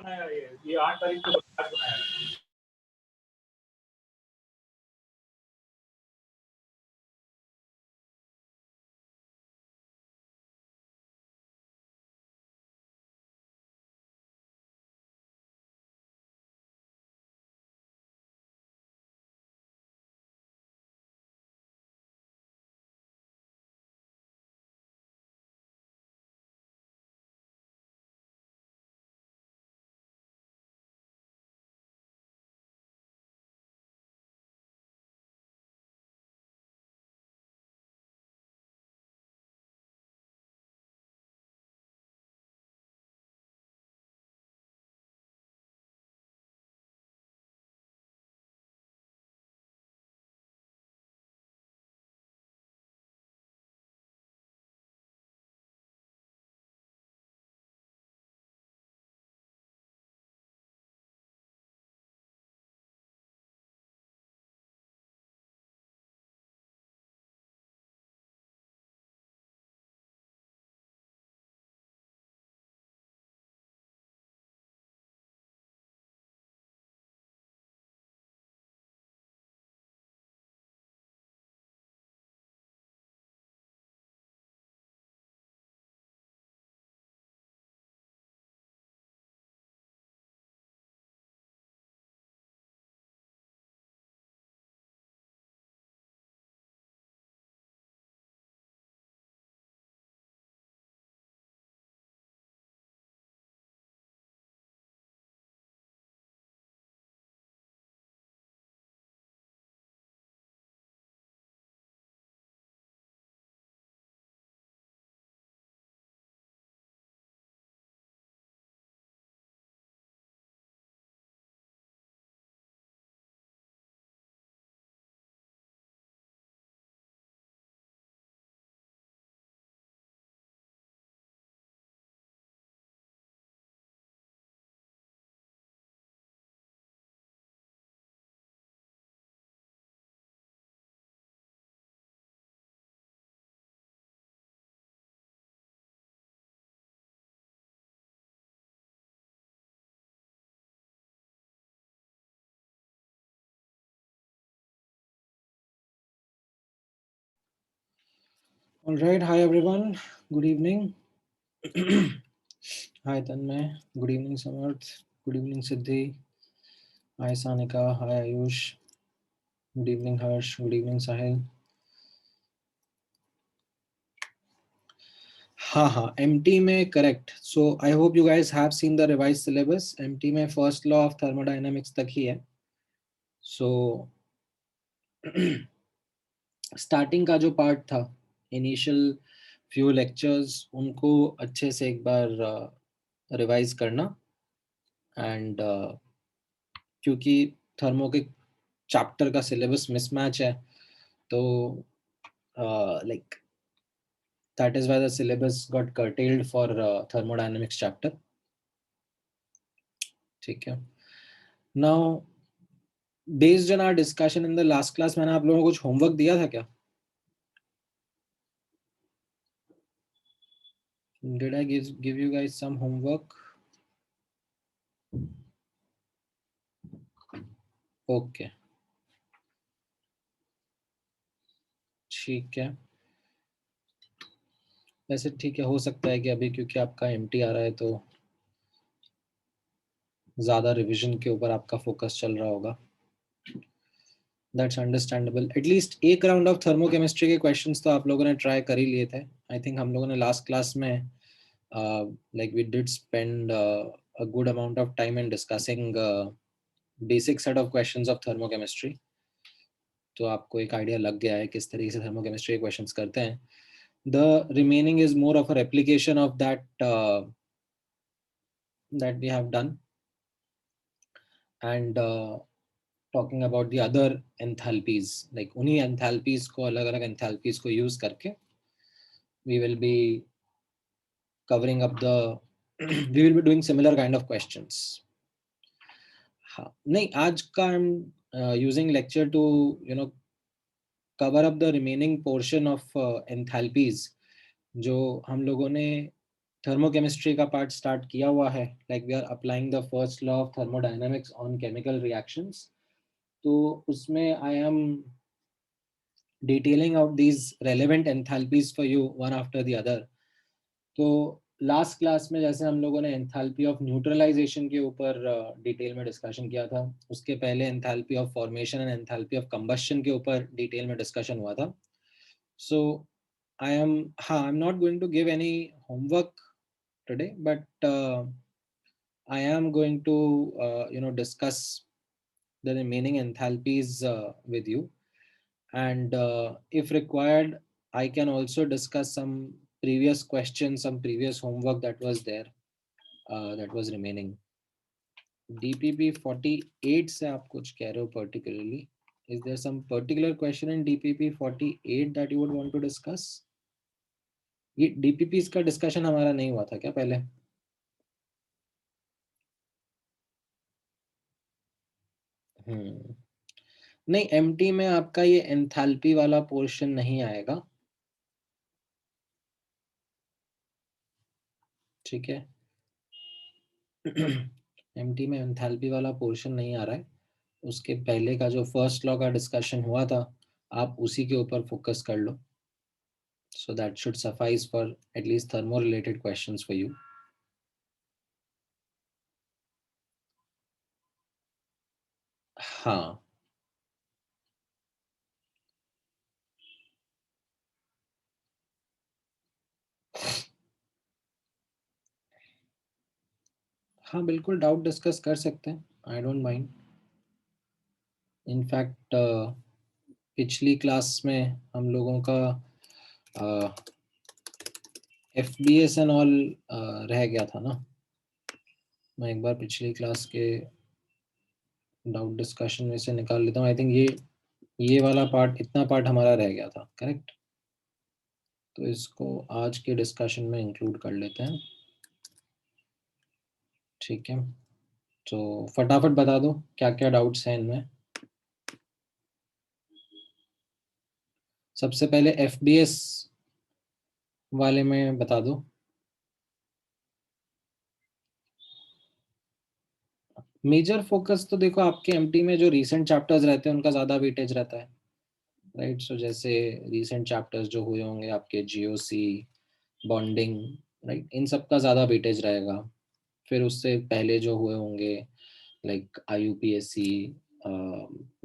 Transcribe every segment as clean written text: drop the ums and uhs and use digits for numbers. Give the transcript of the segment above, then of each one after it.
बनाया ये 8 तारीख को आज बनाया है। All right, hi everyone. Good evening. Hi Tanmay. Good evening Samarth. Good evening Siddhi. Hi Sanika. Hi Ayush. Good evening Harsh. Good evening Sahil. हाँ MT में correct. So I hope you guys have seen the revised syllabus. MT में first law of thermodynamics तक ही है. So starting का जो part था, initial few lectures, उनको अच्छे से एक बार revise करना and क्योंकि थर्मो के चैप्टर का सिलेबस मिसमैच है तो like that is why the syllabus got curtailed for thermodynamics chapter. ठीक है. Now based on our discussion in the last class, मैंने आप लोगों को कुछ होमवर्क दिया था क्या? Did I give you guys some homework? Okay. ठीक है. वैसे ठीक है, हो सकता है कि अभी क्योंकि आपका एमटी आ रहा है तो ज़्यादा रिवीजन के ऊपर आपका फोकस चल रहा होगा. That's understandable. At least एक राउंड ऑफ थर्मोकेमिस्ट्री के क्वेश्चंस तो आप लोगों ने ट्राई कर ही लिए थे. आई थिंक हम लोगों ने लास्ट क्लास में like we did spend a good amount of time in discussing basic set of questions of thermochemistry. तो आपको एक आइडिया लग गया है किस तरीके से थर्मोकेमिस्ट्री के क्वेश्चंस करते हैं. The remaining is more of a replication of that that we have done and talking about the other enthalpies, like उन्हीं enthalpies को अलग-अलग enthalpies को use करके we will be covering up the we will be doing similar kind of questions. हाँ नहीं, आज का I'm using lecture to cover up the remaining portion of enthalpies जो हम लोगों ने थर्मोकेमिस्ट्री का पार्ट स्टार्ट किया हुआ है, like we are applying the first law of thermodynamics on chemical reactions. तो उसमें I am detailing out these relevant enthalpies for you one after the other. तो लास्ट क्लास में जैसे हम लोगों ने एंथैल्पी ऑफ न्यूट्रलाइजेशन के ऊपर डिटेल में डिस्कशन किया था, उसके पहले enthalpy of formation and enthalpy of combustion के ऊपर डिटेल में डिस्कशन हुआ था. So I am not going to give any homework today, but I am going to discuss the remaining enthalpies with you. And if required, I can also discuss some previous questions, some previous homework that was there, that was remaining. DPP 48 से आप कुछ कह रहे हो particularly? Is there some particular question in DPP 48 that you would want to discuss? ये DPPs का discussion हमारा नहीं हुआ था क्या पहले? नहीं, MT में आपका ये एंथैल्पी वाला पोर्शन नहीं आएगा. ठीक है. MT में एंथैल्पी वाला पोर्शन नहीं आ रहा है. उसके पहले का जो फर्स्ट लॉ का डिस्कशन हुआ था, आप उसी के ऊपर फोकस कर लो. So that should suffice for at least thermo related questions for you. हाँ, हाँ बिल्कुल डाउट डिस्कस कर सकते हैं. I don't mind. इनफैक्ट पिछली क्लास में हम लोगों का FBS एंड ऑल रह गया था ना. मैं एक बार पिछली क्लास के डाउट डिस्कशन में से निकाल लेता हूँ. आई थिंक ये वाला पार्ट, इतना पार्ट हमारा रह गया था. करेक्ट. तो इसको आज के डिस्कशन में इंक्लूड कर लेते हैं. ठीक है. तो फटाफट बता दो क्या क्या डाउट्स हैं इनमें. सबसे पहले FBS वाले में बता दो. मेजर फोकस तो देखो, आपके MT में जो रीसेंट चैप्टर्स रहते हैं उनका ज़्यादा वेटेज रहता है, राइट. सो जैसे रीसेंट चैप्टर्स जो हुए होंगे आपके GOC, बॉन्डिंग, राइट, इन सब का ज़्यादा वेटेज रहेगा. फिर उससे पहले जो हुए होंगे लाइक IUPAC,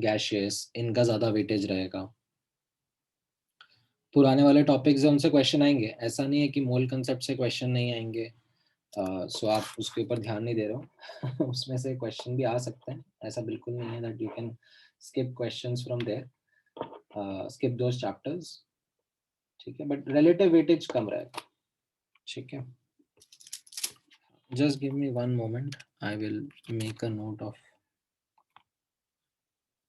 गैशियस, इनका ज़्यादा वेटेज रहेगा. पुराने वाले टॉपिक्स हैं उनसे क्वेश्चन आएंगे, ऐसा नहीं है कि मोल कंसेप्ट से क्वेश्चन नहीं आएंगे. सो आप उसके ऊपर ध्यान नहीं दे रहे हो. उसमें से क्वेश्चन भी आ सकते हैं, ऐसा बिल्कुल नहीं है that you can skip questions from there, skip those chapters. ठीक है, बट रिलेटिव वेटेज कम रहेगा. ठीक है. Just give me one moment, I will make a note of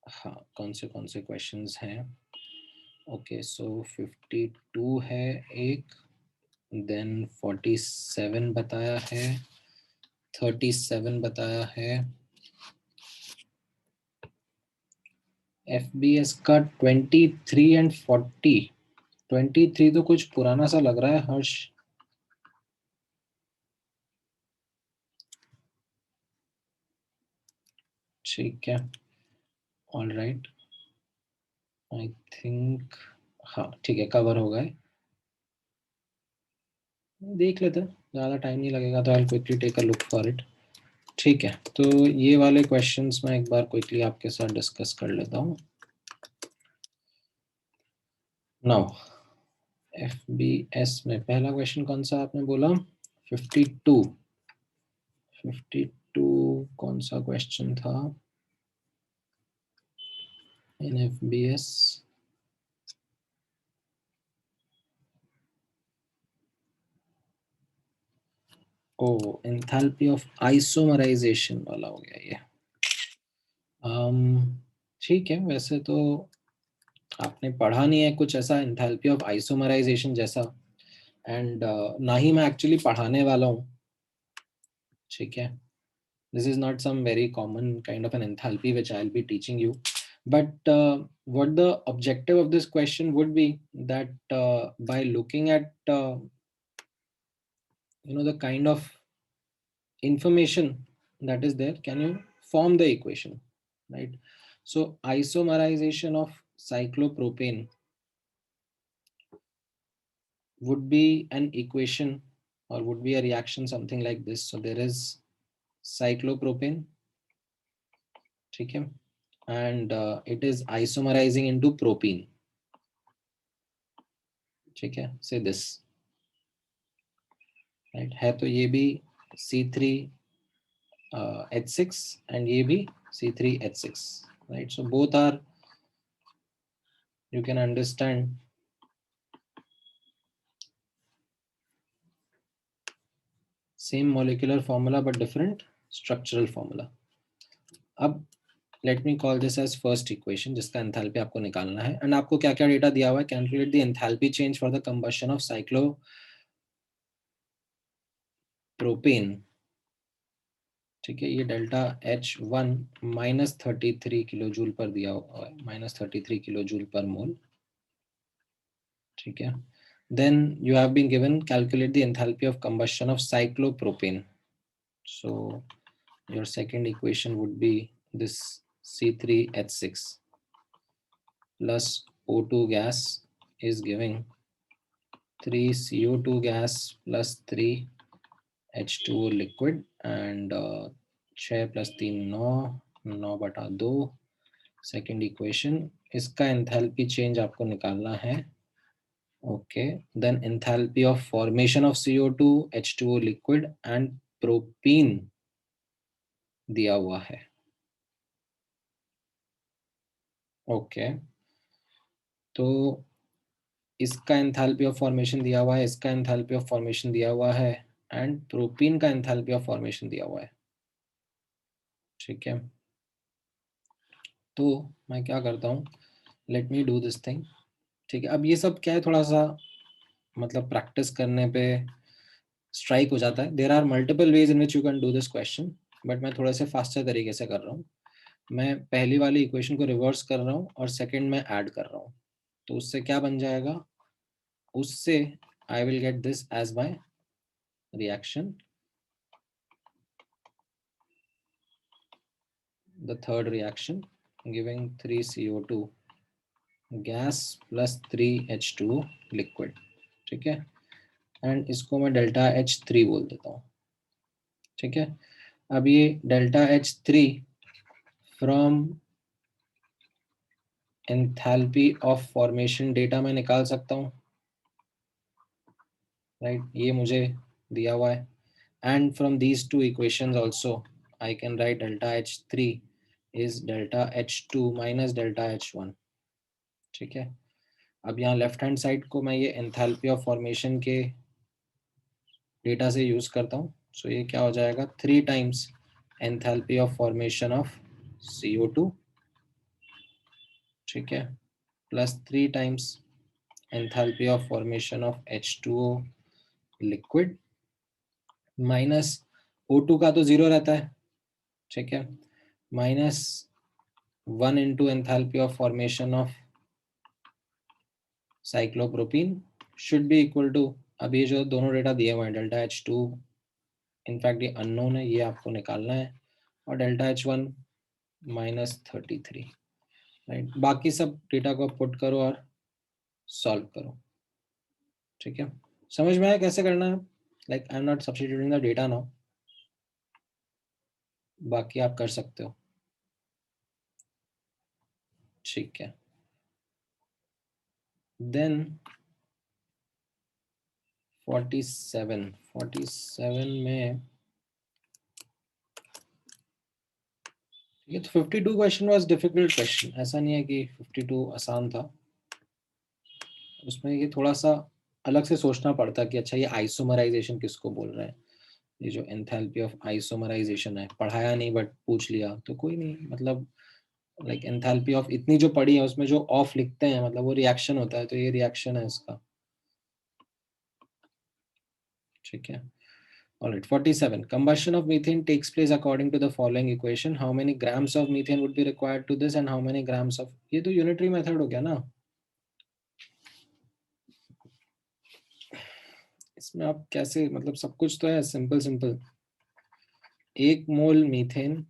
हाँ कौन से क्वेश्चंस हैं. ओके, सो 52 है एक, देन 47 बताया है, 37 बताया है. FBS का 23 एंड 40. 23 तो कुछ पुराना सा लग रहा है हर्ष. ठीक है, ऑल राइट. आई थिंक हाँ ठीक है, कवर हो गए. देख लेते हैं, ज़्यादा टाइम नहीं लगेगा तो I will quickly take a look for it. ठीक है, तो ये वाले क्वेश्चंस मैं एक बार क्विकली आपके साथ डिस्कस कर लेता हूँ. नाउ FBS में पहला क्वेश्चन कौन सा आपने बोला? 52. 52 कौन सा क्वेश्चन था in FBS? Oh, enthalpy of isomerization वाला हो गया ये. ठीक है, वैसे तो आपने पढ़ा नहीं है कुछ ऐसा एंथैल्पी ऑफ आइसोमराइजेशन जैसा, एंड ना ही मैं एक्चुअली पढ़ाने वाला हूँ. ठीक है, this is not some very common kind of an enthalpy which I'll be teaching you, but what the objective of this question would be that by looking at the kind of information that is there, can you form the equation, right? So isomerization of cyclopropane would be an equation or would be a reaction something like this. So there is cyclopropane, okay, and it is isomerizing into propene, okay, say this, right? है तो ये भी C3H6 and ये भी C3H6, right? So both are, you can understand, same molecular formula but different structural formula. अब let me call this as first equation जिसका enthalpy आपको निकालना है, एंड आपको क्या क्या डेटा दिया हुआ है, calculate the enthalpy change for the combustion of cyclopropane, ठीक है, ये डेल्टा H1 -33 किलो जूल पर दिया हुआ है, -33 किलो जूल पर मोल, ठीक है. Then you have been given calculate the enthalpy of combustion of cyclopropane. So your second equation would be this C3H6 plus O2 gas is giving 3 CO2 gas plus 3 H2O liquid and 6 plus 3 9/2. Second equation, इसका enthalpy change आपको निकालना है, okay. Then enthalpy of formation of CO2 H2O liquid and propene दिया हुआ है, okay. तो इसका enthalpy of formation दिया हुआ है, इसका एंथैल्पी ऑफ फॉर्मेशन दिया हुआ है एंड प्रोपीन का एंथैल्पी ऑफ फॉर्मेशन दिया हुआ है, ठीक है. तो मैं क्या करता हूँ, let me do this thing, ठीक है. अब ये सब क्या है, थोड़ा सा मतलब प्रैक्टिस करने पे स्ट्राइक हो जाता है. There are multiple ways in which you can do this question, but मैं थोड़ा से फास्टर तरीके से कर रहा हूँ. मैं पहली वाली इक्वेशन को रिवर्स कर रहा हूँ और सेकंड में ऐड कर रहा हूँ. तो उससे क्या बन जाएगा, उससे I will get this as my reaction, the third reaction giving 3 CO2 gas plus 3 H2O liquid, ठीक है. एंड इसको मैं डेल्टा H3 बोल देता हूँ, ठीक है. अब ये delta H3 from enthalpy of formation data में निकाल सकता हूँ, राइट, ये मुझे दिया हुआ है. And from these two equations also I can write delta H3 is delta H2 minus delta H1, ठीक है. अब यहाँ लेफ्ट हैंड साइड को मैं ये एंथैल्पी ऑफ फॉर्मेशन के डेटा से यूज करता हूँ. सो ये क्या हो जाएगा, 3 times enthalpy of formation of CO2, ठीक है, plus 3 times enthalpy of formation of H2O liquid minus O2 का तो 0 रहता है, ठीक है, minus 1 into enthalpy of formation of cyclopropene should be equal to, अब ये जो दोनों डेटा दिए हुए हैं, डेल्टा H2 इनफैक्ट ये अननोन है, ये आपको निकालना है, और डेल्टा H1 -33, राइट. बाकी सब डेटा को पुट करो और सॉल्व करो, ठीक है. समझ में आया कैसे करना है, like I am not substituting the data now, बाकी आप कर सकते हो, ठीक है. देन 47 में ये तो 52 क्वेश्चन वाज डिफिकल्ट क्वेश्चन, ऐसा नहीं है कि 52 आसान था. उसमें ये थोड़ा सा अलग से सोचना पड़ता कि अच्छा ये आइसोमराइजेशन किसको बोल रहे हैं, ये जो एंथैल्पी ऑफ आइसोमराइजेशन है, पढ़ाया नहीं बट पूछ लिया तो कोई नहीं, मतलब लाइक एंथैल्पी ऑफ इतनी जो पढ़ी है उसमें जो ऑफ लिखते हैं मतलब वो रिएक्शन होता है, तो ये रिएक्शन है इसका, ठीक है. Alright, 47. Combustion of methane takes place according to the following equation. How many grams of methane would be required to this and how many grams of, ये तो unitary method हो गया ना. इसमें आप कैसे, मतलब सब कुछ तो है सिंपल सिंपल। 1 मोल मीथेन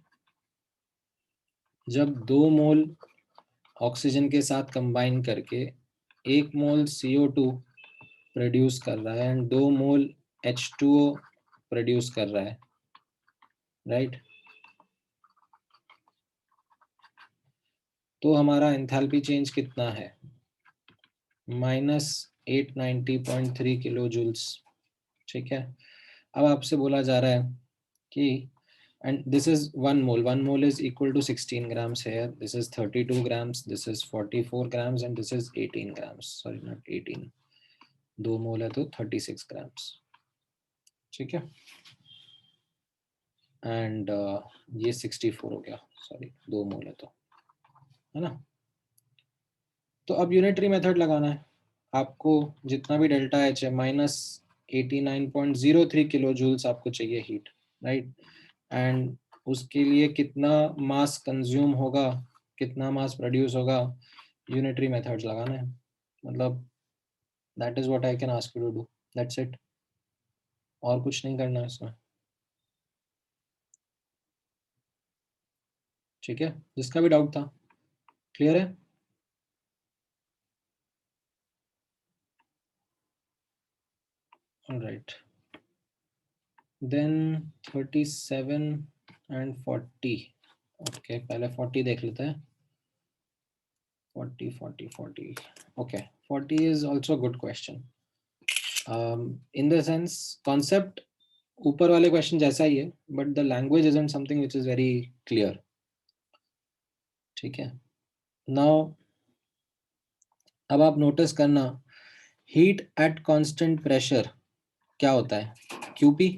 जब 2 मोल ऑक्सीजन के साथ कंबाइन करके 1 मोल CO2 प्रोड्यूस कर रहा है एंड 2 मोल H2O प्रोड्यूस कर रहा है, राइट। तो हमारा एंथैल्पी चेंज कितना है? -890.3 किलो जूल्स, ठीक है। अब आपसे बोला जा रहा है कि and this is 1 mole. 1 mole is equal to 16 grams here. This is 32 grams. This is 44 grams and this is 18 grams. Sorry, not 18. 2 मोल है तो 36 grams, ठीक है। एंड ये 64 हो गया, सॉरी 2 मोल है तो, है ना। तो अब यूनिटरी मेथड लगाना है आपको। जितना भी डेल्टा एच है -89.03 किलो जूल्स आपको चाहिए हीट, राइट। एंड उसके लिए कितना मास कंज्यूम होगा, कितना मास प्रोड्यूस होगा, यूनिटरी मेथड्स लगाना है। मतलब that is what I can ask you to do, that's it. और कुछ नहीं करना है इसमें, ठीक है। जिसका भी डाउट था क्लियर है? Alright, then 37 and 40। ओके, पहले 40 देख लेते हैं। 40 okay, 40 is also a good question, in the sense concept ऊपर वाले क्वेश्चन जैसा ही है, but the language isn't something which is very clear, ठीक है। नाउ अब आप नोटिस करना, हीट एट कांस्टेंट प्रेशर क्या होता है? QP,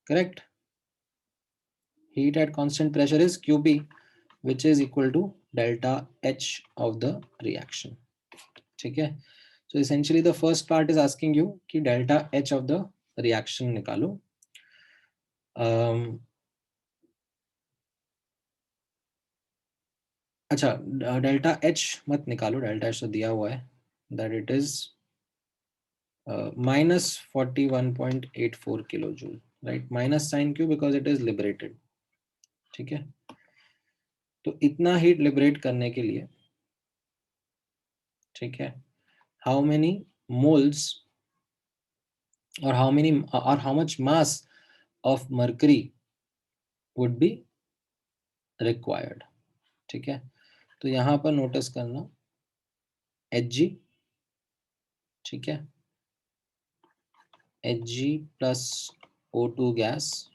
correct. Heat at constant pressure is QP, which is equal to delta H of the reaction, ठीक है। So essentially the first part is asking you कि delta H of the reaction निकालो। अच्छा, delta H मत निकालो, delta H तो दिया हुआ है, that it is -41.84 kilo joule, right. Minus sign क्यों? बिकॉज इट इज लिबरेटेड, ठीक है। तो इतना हीट लिबरेट करने के लिए, ठीक है, हाउ मेनी मोल्स और how much mass of mercury would be required, ठीक है। तो यहाँ पर नोटिस करना Hg, ठीक है, Hg plus O2 gas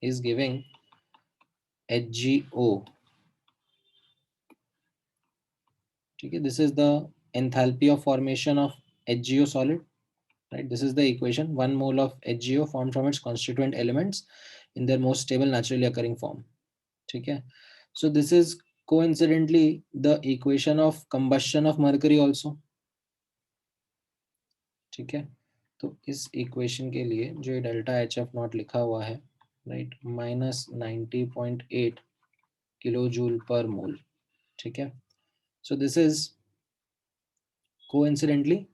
is giving HgO, ठीक है। This is the enthalpy of formation of HgO solid, right? This is the equation. 1 mole of HgO formed from its constituent elements in their most stable naturally occurring form, ठीक है। So this is coincidentally the equation of combustion of mercury also, ठीक है। तो इस equation के लिए जो delta HF not लिखा हुआ है, राइट, -90.8 किलो जूल पर मोल, ठीक है। So this is coincidentally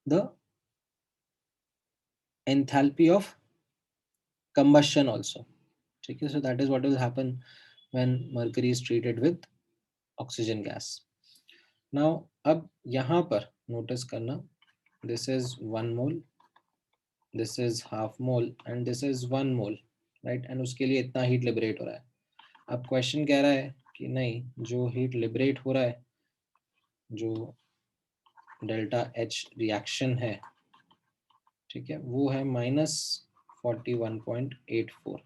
the enthalpy of combustion also, ठीक है। So that is what will happen when mercury is treated with oxygen gas. Now अब यहाँ पर notice करना, this is 1 mole, this is half mole and this is 1 mole, right? And उसके लिए इतना heat liberate हो रहा है। अब क्वेश्चन कह रहा है कि नहीं, जो हीट लिबरेट हो रहा है, जो डेल्टा एच रिएक्शन है, ठीक है, वो है -41.84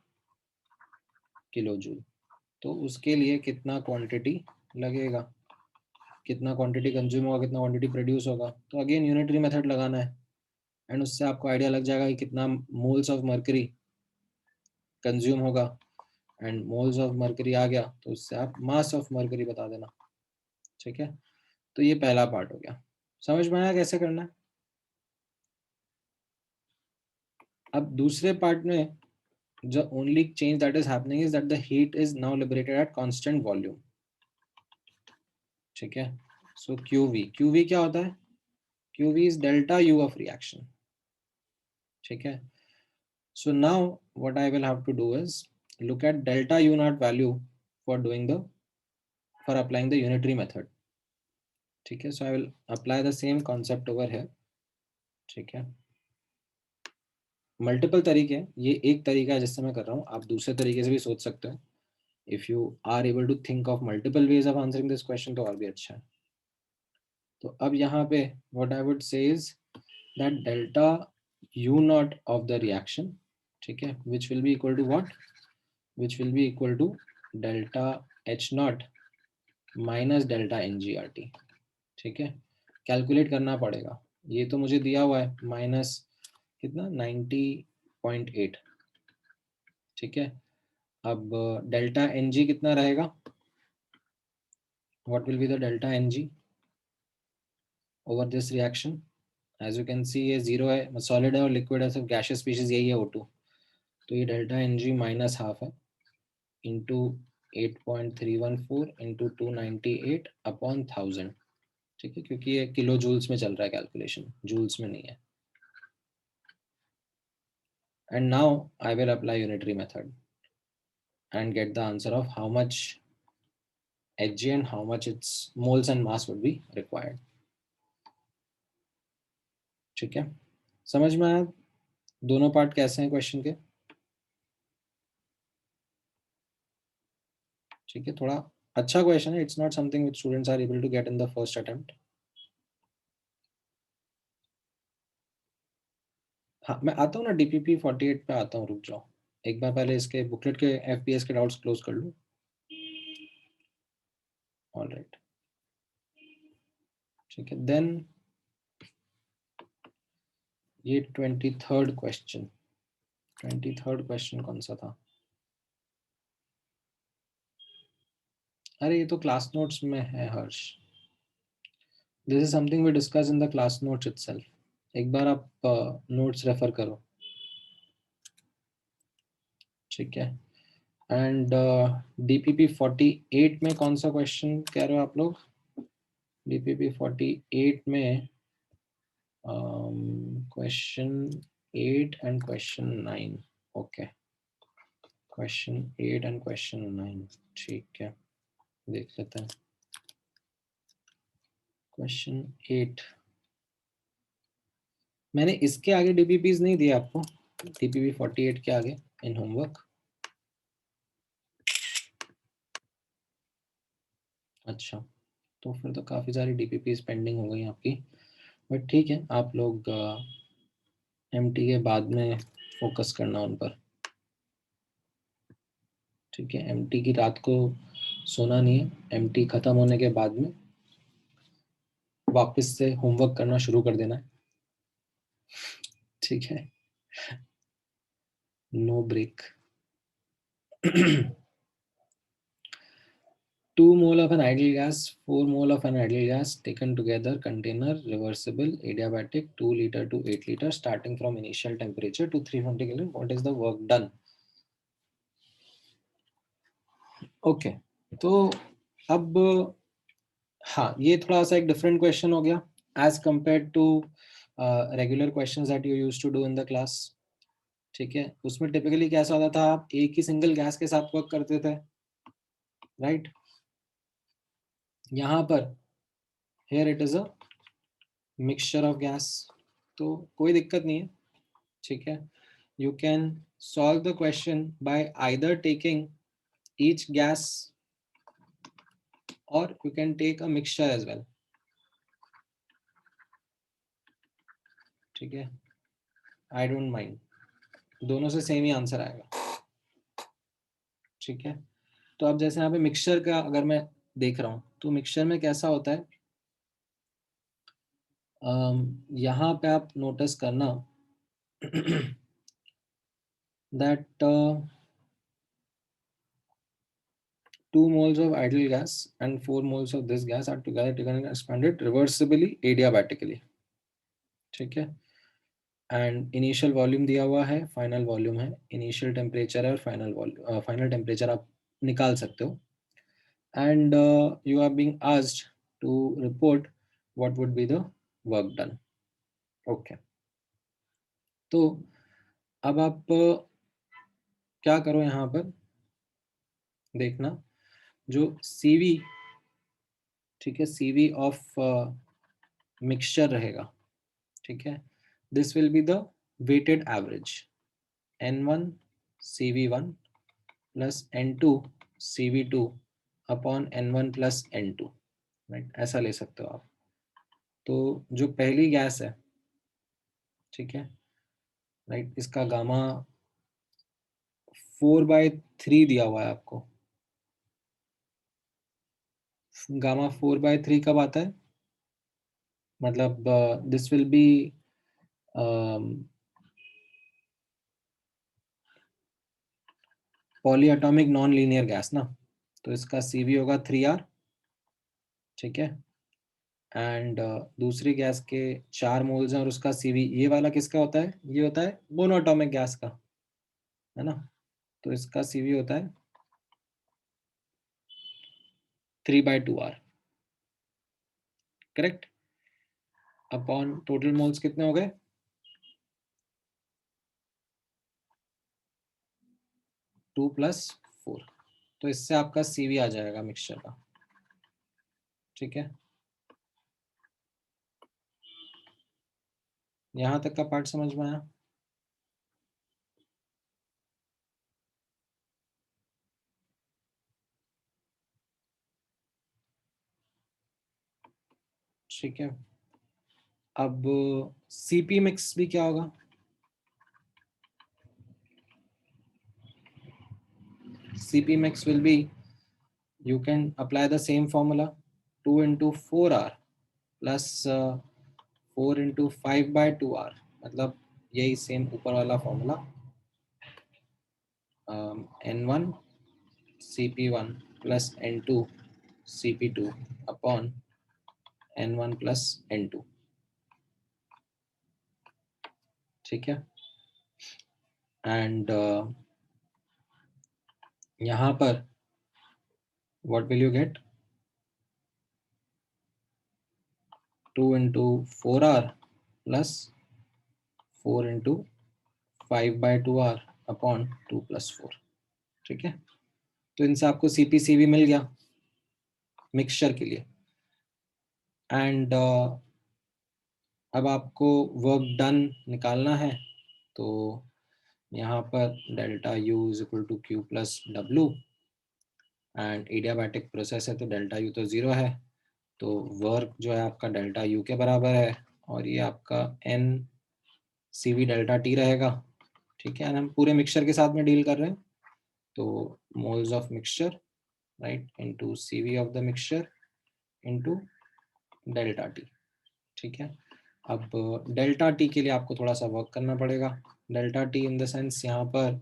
किलो जूल। तो उसके लिए कितना क्वांटिटी लगेगा, कितना क्वांटिटी कंज्यूम होगा, कितना क्वांटिटी प्रोड्यूस होगा। तो अगेन यूनिटरी मेथड लगाना है एंड उससे आपको आइडिया लग जाएगा कि कितना मोल्स ऑफ मर्करी कंज्यूम होगा। एंड मोल्स ऑफ मर्करी आ गया तो उससे आप मास ऑफ मर्करी बता देना, ठीक है। तो ये पहला पार्ट हो गया, समझ में आया कैसे करना है। अब दूसरे पार्ट में the only change that is happening is that the heat is now liberated at constant volume, ठीक है। So QV क्या होता है? QV is delta U of reaction. ठीक है. So now what I will have to do is look at delta U naught value for applying the unitary method. ठीक है. So I will apply the same concept over here. ठीक है. Multiple तरीके हैं, ये एक तरीका है जिससे मैं कर रहा हूँ, आप दूसरे तरीके से भी सोच सकते हो. If you are able to think of multiple ways of answering this question तो और भी अच्छा है. तो अब यहाँ पे what I would say is that delta U naught of the reaction, ठीक है, which will be equal to what, which will be equal to delta H naught minus delta n g R T. ठीक है, calculate करना पड़ेगा. ये तो मुझे दिया हुआ है माइनस कितना 90.8. ठीक है. अब डेल्टा एन जी कितना रहेगा, what will be the delta n g over this reaction. As you can see ये जीरो है, सॉलिड है और लिक्विड है, सिर्फ गैशियस स्पीशीज यही है O2. तो ये delta n g minus half है इंटू 8.314 इंटू 298 अपॉन 1000. ठीक है, क्योंकि ये किलो जूल्स में चल रहा है कैलकुलेशन, जूल्स में नहीं है. And now I will apply unitary method and get the answer of how much Hg and how much its moles and mass would be required. ठीक है, समझ में आया दोनों पार्ट कैसे हैं क्वेश्चन के. ठीक है, थोड़ा अच्छा क्वेश्चन है. It's not something which students are able to get in the first attempt. हाँ, मैं आता हूँ ना DPP 48 पे आता हूँ, रुक जाओ एक बार, पहले इसके बुकलेट के FPS के डाउट्स क्लोज कर लूँ. ऑलराइट, ठीक है. देन ये 23rd क्वेश्चन कौन सा था. अरे ये तो क्लास नोट्स में है Harsh. This is something we discuss in the class notes itself. एक बार आप नोट्स रेफर करो. ठीक है. एंड DPP 48 में कौन सा क्वेश्चन कह रहे हो आप लोग. DPP 48 में question 8 and question 9. Okay, question 8 and question 9. ठीक है, देख लेते हैं. क्वेश्चन 8 मैंने इसके आगे DPPs नहीं दिया आपको, DPP 48 के आगे इन होमवर्क. अच्छा, तो फिर तो काफ़ी सारी DPPs पेंडिंग हो गई आपकी, बट ठीक है, आप लोग MT के बाद में फोकस करना उन पर. ठीक है, MT की रात को सोना नहीं है. MT ख़त्म होने के बाद में वापस से होमवर्क करना शुरू कर देना है. ठीक है, no break. 2 mole of an ideal gas, 4 mole of an ideal gas taken together, container, reversible, adiabatic, 2 liter to 8 liter, starting from initial temperature to 320 Kelvin. What is the work done? Okay, तो अब हाँ, ये थोड़ा सा एक different question हो गया as compare to regular questions that you used to do in the class. ठीक है, उसमें टिपिकली कैसा होता था, आप एक ही सिंगल गैस के साथ वर्क करते थे, राइट. यहाँ पर here it is a mixture of gas, तो कोई दिक्कत नहीं है. ठीक है, you can solve the question by either taking each gas or you can take a mixture as well. ठीक है, I don't mind, दोनों से सेम ही आंसर आएगा. ठीक है, तो अब जैसे यहाँ पे मिक्सचर का अगर मैं देख रहा हूँ, तो मिक्सचर में कैसा होता है, यहाँ पे आप नोटिस करना that 2 moles of ideal gas and 4 moles of this gas are together taken and expanded reversibly adiabatically. ठीक है, एंड इनिशियल वॉल्यूम दिया हुआ है, फाइनल वॉल्यूम है, इनिशियल टेम्परेचर है और फाइनल वॉल्यूम, फाइनल टेम्परेचर आप निकाल सकते हो. And you are being asked to report what would be the work done. Okay, तो अब आप क्या करो, यहाँ पर देखना जो CV, ठीक है, CV ऑफ मिक्सचर रहेगा, ठीक है, this will be the weighted average N1 CV1 plus N2 CV2 upon N1 plus N2, right, ऐसा ले सकते हो आप। तो जो पहली गैस है, ठीक है, राइट, इसका गामा 4/3 दिया हुआ है आपको। गामा 4/3 कब आता है, मतलब this will B poly atomic non linear gas ना, तो इसका CV होगा 3R, ठीक है, एंड दूसरी गैस के 4 मोल्स हैं और उसका CV, ये वाला किसका होता है, ये होता है मोनोएटॉमिक गैस का, है ना, तो इसका CV होता है 3/2R, correct, upon total moles कितने हो गए, 2 + 4, तो इससे आपका CV आ जाएगा मिक्सचर का, ठीक है। यहां तक का पार्ट समझ में आया? ठीक है, अब CP मिक्स भी क्या होगा, CP mix will be, you can apply the same formula, 2 into 4R plus 4 into 5/2R, मतलब यही सेम ऊपर वाला formula, N1 CP1 plus N2 CP2 upon N1 plus N2, ठीक है, एंड यहाँ पर what will you get, 2 into 4R plus 4 into 5/2R upon 2 + 4, ठीक है, तो इनसे आपको CPCV मिल गया मिक्सचर के लिए, एंड अब आपको वर्क डन निकालना है, तो यहाँ पर delta U is equal to Q plus W, and adiabatic process है तो डेल्टा U तो 0 है, तो वर्क जो है आपका डेल्टा U के बराबर है, और ये आपका N CV डेल्टा T रहेगा, ठीक है, हम पूरे मिक्सचर के साथ में डील कर रहे हैं, तो moles of mixture, right, into CV of the mixture into delta T, ठीक है। अब डेल्टा T के लिए आपको थोड़ा सा वर्क करना पड़ेगा, delta T in the sense यहाँ पर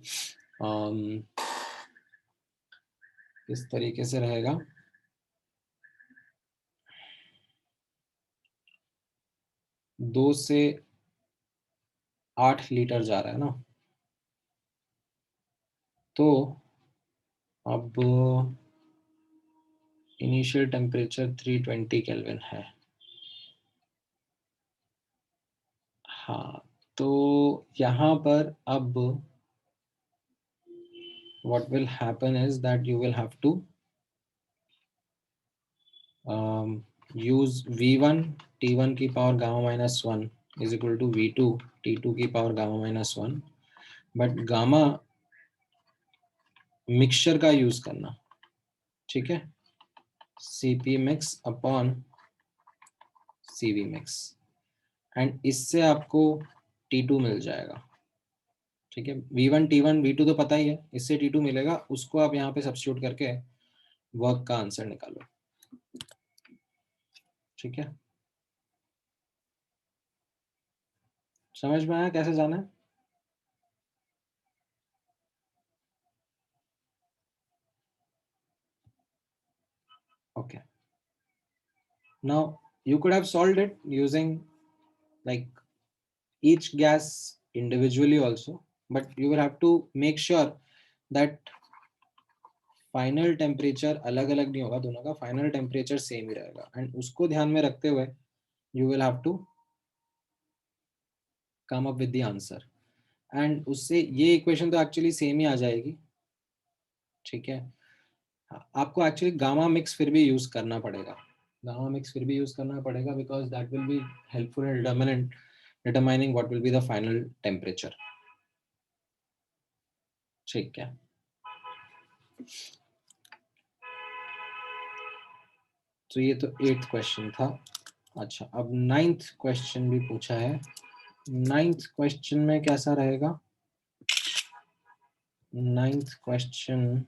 इस तरीके से रहेगा, 2 से 8 लीटर जा रहा है ना, तो अब इनिशियल टेम्परेचर 320 केल्विन है, हाँ, तो यहाँ पर अब what will happen is that you will have to use V1 T1 की power gamma -1 is equal to V2 T2 की power gamma -1, but gamma mixture का यूज करना, ठीक है, CP mix upon CV mix, and इससे आपको T2 मिल जाएगा, ठीक है, V1 T1 V2 तो पता ही है, इससे T2 मिलेगा, उसको आप यहाँ पे सब्स्टिट्यूट करके वर्क का आंसर निकालो, ठीक है, समझ में आया कैसे जाना है? Okay, now you could have solved it using like each gas individually also, but you will have to make sure that final temperature अलग अलग नहीं होगा दोनों का, फाइनल टेम्परेचर सेम ही रहेगा, एंड उसको ध्यान में रखते हुए you will have to come up with the answer, and उससे ये इक्वेशन तो एक्चुअली सेम ही आ जाएगी, ठीक है। आपको एक्चुअली गामा मिक्स फिर भी यूज करना पड़ेगा, गामा मिक्स फिर भी यूज करना पड़ेगा, because that will be helpful in determining what will be the final temperature, ठीक है। तो ये तो 8th क्वेश्चन था। अच्छा, अब 9th क्वेश्चन भी पूछा है। 9th क्वेश्चन में कैसा रहेगा? 9th question,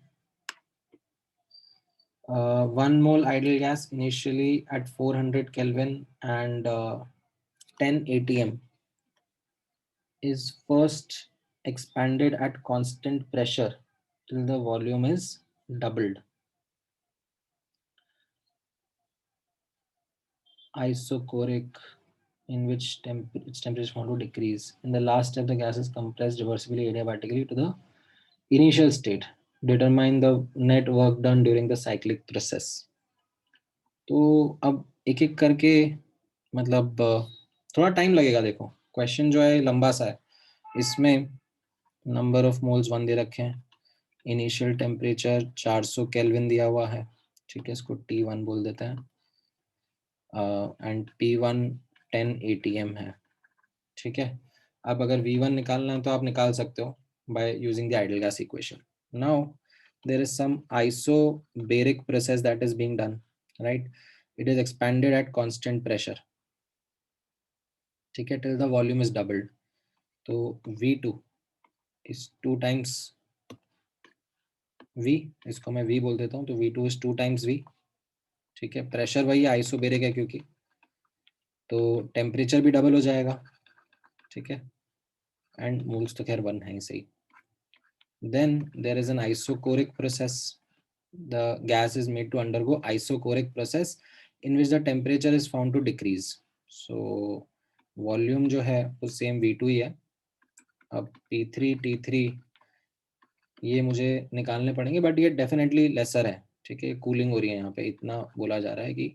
1 mole ideal gas initially at 400 Kelvin and 10 atm is first expanded at constant pressure till the volume is doubled. Isochoric, in which its temperature is found to decrease. In the last step, the gas is compressed reversibly adiabatically to the initial state. Determine the net work done during the cyclic process. तो अब एक एक करके, मतलब थोड़ा time लगेगा। देखो question जो है लंबा सा है, इसमें नंबर ऑफ मोल्स 1 दे रखे हैं, इनिशियल टेम्परेचर 400 केल्विन दिया हुआ है, ठीक है, इसको T1 बोल देते हैं, एंड P1 10 ATM है, ठीक है। अब अगर V1 निकालना है तो आप निकाल सकते हो by using the ideal gas equation. Now there is some isobaric process that is being done, right? It is expanded at constant pressure, ठीक है, till the volume is doubled. तो V2 is 2 times V, इसको मैं V बोल देता हूँ, तो V2 is 2 times V, ठीक है। प्रेशर वही आइसोबेरिक है क्योंकि, तो टेम्परेचर भी डबल हो जाएगा, ठीक है, एंड मोल्स तो खैर 1 है ही सही। Then there is an isochoric process. The gas is made to undergo isochoric process in which the temperature is found to decrease. So volume जो है वो सेम V2 ही है। अब P3 T3 ये मुझे निकालने पड़ेंगे, बट ये डेफिनेटली लेसर है, ठीक है। कूलिंग हो रही है यहाँ पे, इतना बोला जा रहा है कि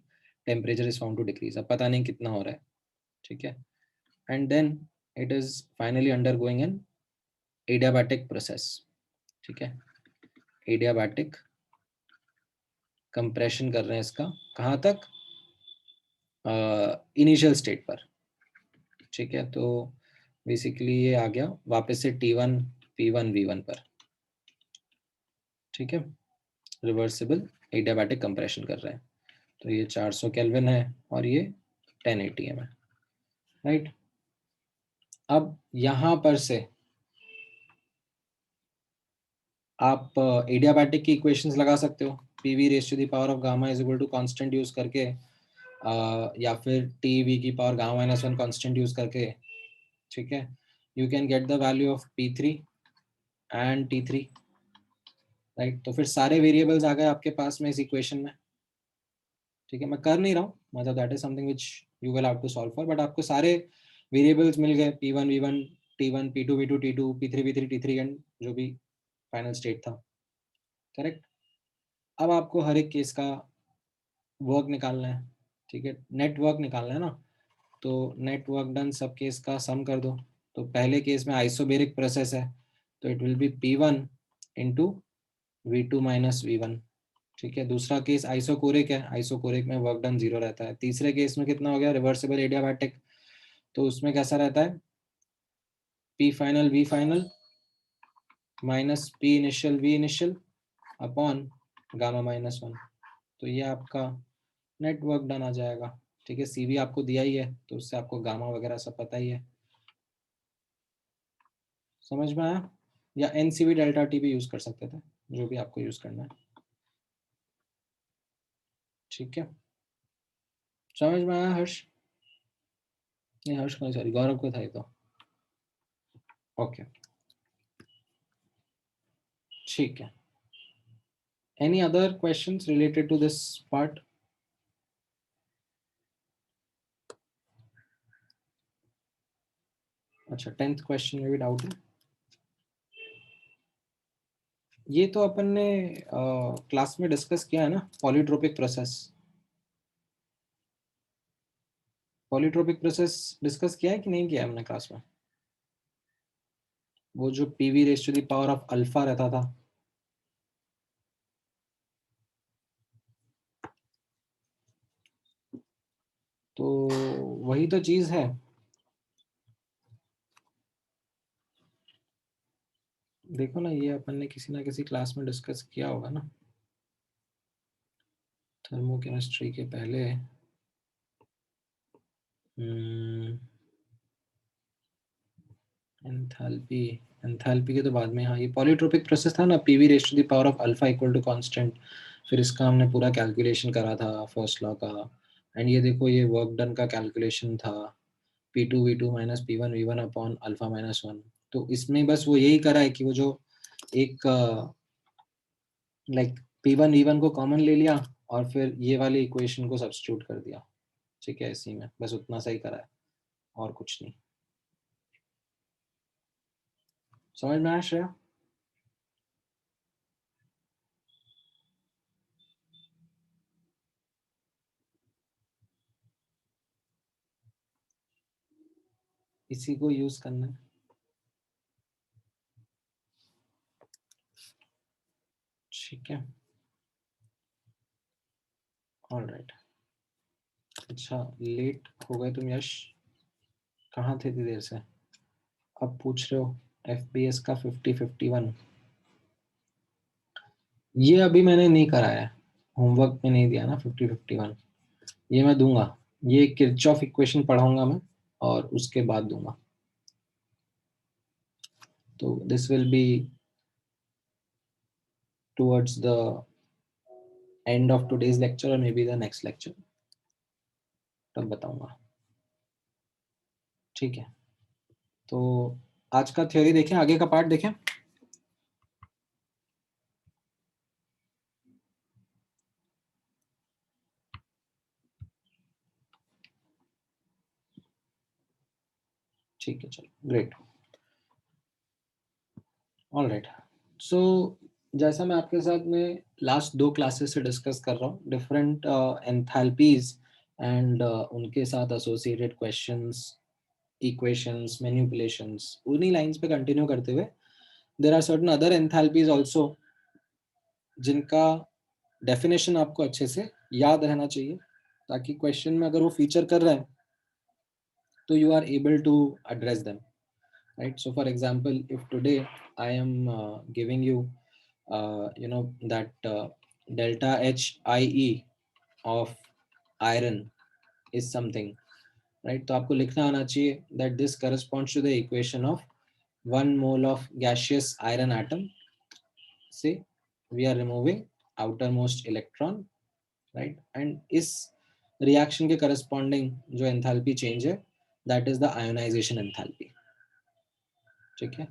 temperature is found to decrease, अब पता नहीं कितना हो रहा है, ठीक है। And then it is finally undergoing an adiabatic process, ठीक है। एडियाबैटिक कंप्रेशन कर रहे हैं इसका, कहाँ तक? इनिशियल स्टेट पर, ठीक है। तो बेसिकली ये आ गया वापस से T1 P1 V1 पर, ठीक है। रिवर्सिबल एडियाबैटिक कंप्रेशन कर रहे हैं, तो ये 400 केल्विन है और ये 10 ATM है, राइट। अब यहाँ पर से आप एडियाबैटिक की इक्वेशंस लगा सकते हो, PV raise to the power of gamma is equal to constant use करके, या फिर TV की पावर गामा -1 कांस्टेंट यूज करके, ठीक है। You can get the value of P3 and T3, right. तो फिर सारे वेरिएबल्स आ गए आपके पास में इस इक्वेशन में, ठीक है। मैं कर नहीं रहा हूँ, मतलब that is something which you will have to solve for, but आपको सारे वेरिएबल्स मिल गए, P1 V1 T1 P2 V2 T2 P3 V3 T3 and जो भी फाइनल स्टेट था, करेक्ट। अब आपको हर एक केस का वर्क निकालना है, ठीक है, नेट वर्क निकालना है ना। तो नेट वर्क डन सब केस का सम कर दो। तो पहले केस में आइसोबेरिक प्रोसेस है, तो it will be P1 into V2 minus V1, ठीक है। दूसरा केस आइसोकोरिक है, आइसोकोरिक में वर्क डन 0 रहता है। तीसरे केस में कितना हो गया? रिवर्सिबल एडियाबैटिक, तो उसमें कैसा रहता है? P final V final minus P initial V initial upon gamma -1, तो ये आपका नेटवर्क डन आ जाएगा, ठीक है। CV आपको दिया ही है, तो उससे आपको गामा वगैरह सब पता ही है, समझ में आया? या NCV डेल्टा T भी यूज कर सकते थे, जो भी आपको यूज करना है, ठीक है। समझ में आया हर्ष? नहीं हर्ष को, सॉरी गौरव को था ये तो, ओके, ठीक है। Any other questions related to this part? अच्छा, 10th क्वेश्चन में भी डाउट है। ये तो अपन ने क्लास में डिस्कस किया है ना, polytropic process. Polytropic process discuss किया है कि नहीं किया हमने क्लास में? वो जो PV raise to the power of alpha रहता था, तो वही तो चीज है। देखो ना, ये अपन ने किसी ना किसी क्लास में डिस्कस किया होगा ना, थर्मोकेमिस्ट्री के पहले। एंथैल्पी, एंथैल्पी के तो बाद में। हाँ, ये पॉलीट्रोपिक प्रोसेस था ना, PV raise to the power of alpha equal to constant. फिर इसका हमने पूरा कैलकुलेशन करा था फर्स्ट लॉ का। एंड ये देखो, ये वर्क डन का कैलकुलेशन था, P2V2 minus P1V1 upon alpha minus 1। तो इसमें बस वो यही करा है कि वो जो एक लाइक P1V1 को कॉमन ले लिया और फिर ये वाली इक्वेशन को सब्स्टिट्यूट कर दिया। ठीक है, इसी में बस उतना सही करा है, और कुछ नहीं। समझ में आया श्रेया? इसी को यूज करना है। ठीक है, ऑलराइट। अच्छा, लेट हो गए तुम यश, कहाँ थे इतनी देर से? अब पूछ रहे हो FBS का 50-51। ये अभी मैंने नहीं कराया है, होमवर्क में नहीं दिया ना 50-51। ये मैं दूंगा, ये किरचॉफ इक्वेशन पढ़ाऊंगा मैं और उसके बाद दूंगा। तो this will be towards the end of today's lecture और may be the next lecture, तब बताऊंगा। ठीक है, तो आज का थ्योरी देखें, आगे का पार्ट देखें। ठीक है, चलो, ग्रेट, ऑलराइट। सो जैसा मैं आपके साथ में लास्ट 2 क्लासेस से डिस्कस कर रहा हूँ, डिफरेंट एंथैल्पीज एंड उनके साथ एसोसिएटेड क्वेश्चंस, इक्वेशंस, मैनिपुलेशंस, उन्हीं लाइंस पे कंटिन्यू करते हुए there are certain other enthalpies also जिनका डेफिनेशन आपको अच्छे से याद रहना चाहिए, ताकि क्वेश्चन में अगर वो फीचर कर रहे हैं तो you are able to address them, right? So for example, if today I am giving you that delta HIE of iron is something, right? तो आपको लिखना आना चाहिए that this corresponds to the equation of 1 mole of gaseous iron atom, say we are removing outermost electron, right? And इस reaction के corresponding जो enthalpy change है, that is the ionisation enthalpy. ठीक है,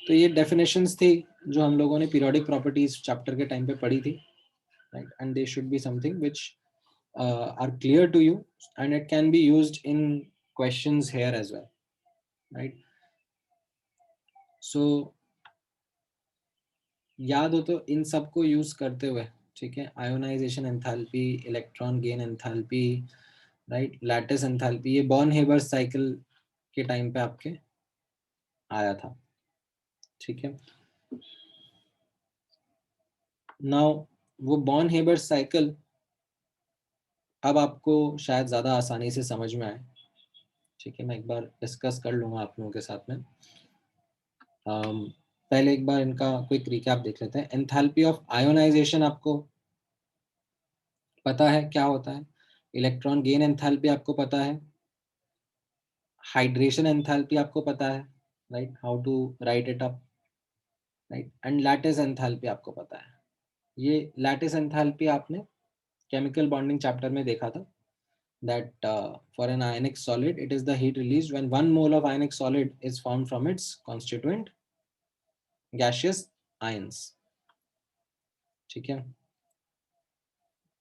तो ये डेफिनेशंस थी जो हम लोगों ने पीरियोडिक प्रॉपर्टीज चैप्टर के टाइम पे पढ़ी थी, right? And they should be something which are clear to you and it can be used in questions here as well, right? So याद हो तो इन सब को यूज करते हुए, ठीक है, ionisation enthalpy, electron gain enthalpy, right, lattice enthalpy, ये बॉर्न हेबर साइकिल के टाइम पे आपके आया था। ठीक है, नाउ वो बॉर्न हेबर साइकिल अब आपको शायद ज़्यादा आसानी से समझ में आए। ठीक है, मैं एक बार डिस्कस कर लूँगा आप लोगों के साथ में। पहले एक बार इनका क्विक रिकैप देख लेते हैं। एंथैल्पी ऑफ आयोनाइजेशन आपको पता है क्या होता है, इलेक्ट्रॉन गेन एंथैल्पी आपको पता है, हाइड्रेशन एंथैल्पी आपको पता है, right, how to write it up, right, and lattice enthalpy आपको पता है। ये लैटिस एंथैल्पी आपने केमिकल बॉन्डिंग चैप्टर में देखा था, that for an ionic solid it is the heat released when 1 mole of ionic solid is formed from its constituent gaseous ions। ठीक है,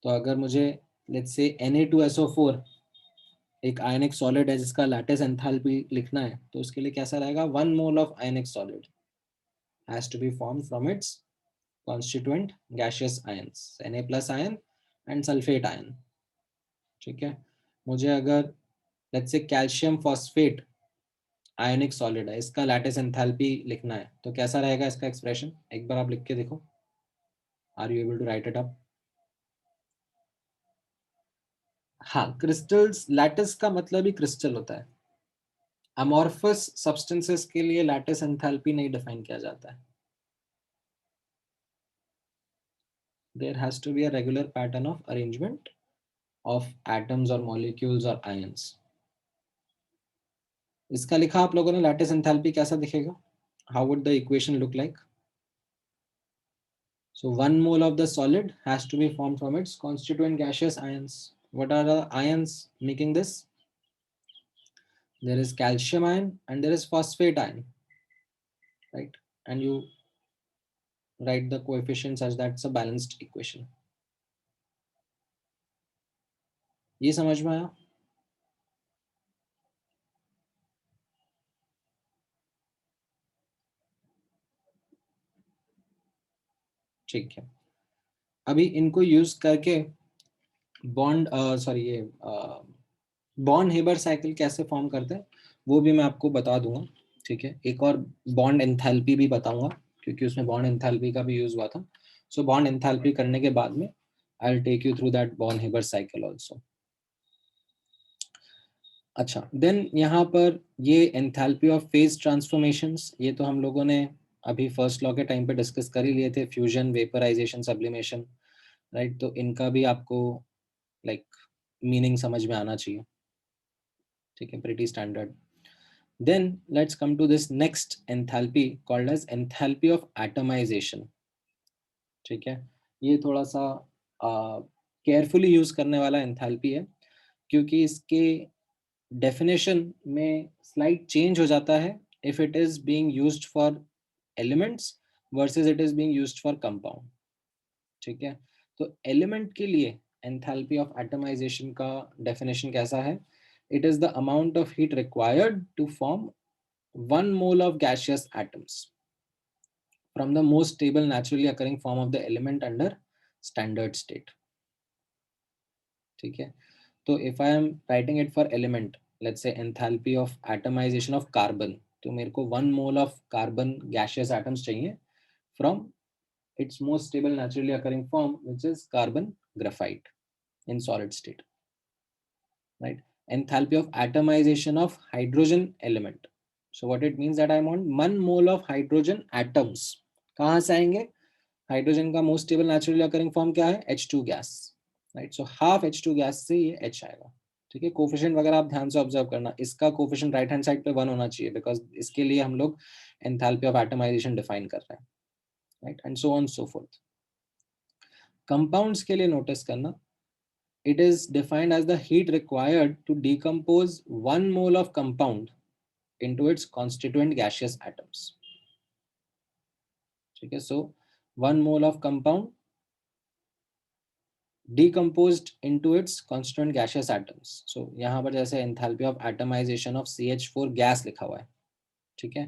तो अगर मुझे लेट्स से Na2SO4 एक आयनिक सॉलिड है जिसका लैटिस एंथैल्पी लिखना है, तो उसके लिए कैसा रहेगा, 1 mole of ionic solid has to be formed from its constituent gaseous ions, Na plus ion and sulfate ion। ठीक है, मुझे अगर let's say calcium phosphate ionic solid है, इसका लैटिस एंथैल्पी लिखना है, तो कैसा रहेगा इसका एक्सप्रेशन, एक बार आप लिख के देखो, are you able to write it up? हाँ, क्रिस्टल्स, लैटिस का मतलब ही क्रिस्टल होता है, अमॉर्फस सब्सटेंसेस के लिए लैटिस एंथैल्पी नहीं डिफाइन किया जाता है। There has to be a regular pattern of arrangement of atoms or molecules or ions. इसका लिखा आप लोगों ने लैटिस एंथैल्पी कैसा दिखेगा? How would the equation look like? So 1 mole of the solid has to be formed from its constituent gaseous ions. What are the ions making this? There is calcium ion and there is phosphate ion, right? And you write the coefficient such that it's a balanced equation. ये समझ में आया? ठीक है, अभी इनको use करके bond sorry ये बॉन्ड हेबर साइकिल कैसे फॉर्म करते हैं वो भी मैं आपको बता दूंगा, ठीक है? एक और बॉन्ड एंथैल्पी भी बताऊंगा क्योंकि उसमें बॉन्ड एंथैल्पी का भी यूज हुआ था। सो बॉन्ड एंथैल्पी करने के बाद में I will take you through that बॉन्ड हेबर साइकिल आल्सो। अच्छा, देन यहाँ पर ये एंथैल्पी ऑफ फेज ट्रांसफॉर्मेशंस, ये तो हम लोगों ने अभी फर्स्ट लॉ के टाइम पे डिस्कस कर ही लिए थे, फ्यूजन, वेपराइजेशन, सब्लिमेशन, राइट? तो इनका भी आपको लाइक मीनिंग समझ में आना चाहिए, ठीक है? Pretty standard. Then let's come to this next enthalpy called as enthalpy of atomization, ठीक है? ये थोड़ा सा केयरफुली यूज करने वाला एंथैल्पी है क्योंकि इसके डेफिनेशन में स्लाइट चेंज हो जाता है if it is being used for elements versus it is being used for compound, ठीक है? तो एलिमेंट के लिए एंथैल्पी ऑफ एटमाइजेशन का डेफिनेशन कैसा है? It is the amount of heat required to form 1 mole of gaseous atoms from the most stable naturally occurring form of the element under standard state, ठीक है? तो if I am writing it for element, let's say enthalpy of atomization of carbon, तो मेरे को 1 mole of carbon gaseous atoms चाहिए from its most stable naturally occurring form which is carbon graphite in solid state, right? Enthalpy of atomization of hydrogen element, so what it means that I want 1 mole of hydrogen atoms, कहाँ से आएंगे? Hydrogen का most stable naturally occurring form क्या है? H2 gas, right? So half H2 gas से ये H आएगा, ठीक है? कोफिशिएंट वगैरह आप ध्यान से ऑब्जर्व करना, इसका कोफिशिएंट राइट हैंड साइड पे 1 होना चाहिए बिकॉज इसके लिए हम लोग एंथैल्पी ऑफ एटमाइजेशन डिफाइन कर रहे हैं, right? And so on so fourth. Compounds के लिए नोटिस करना, it is defined as the heat required to decompose 1 mole of compound into its constituent gaseous atoms, ठीक है? So 1 mole of compound decomposed into its constituent gaseous atoms. So यहाँ पर जैसे enthalpy of atomization of CH4 gas लिखा हुआ है, ठीक है?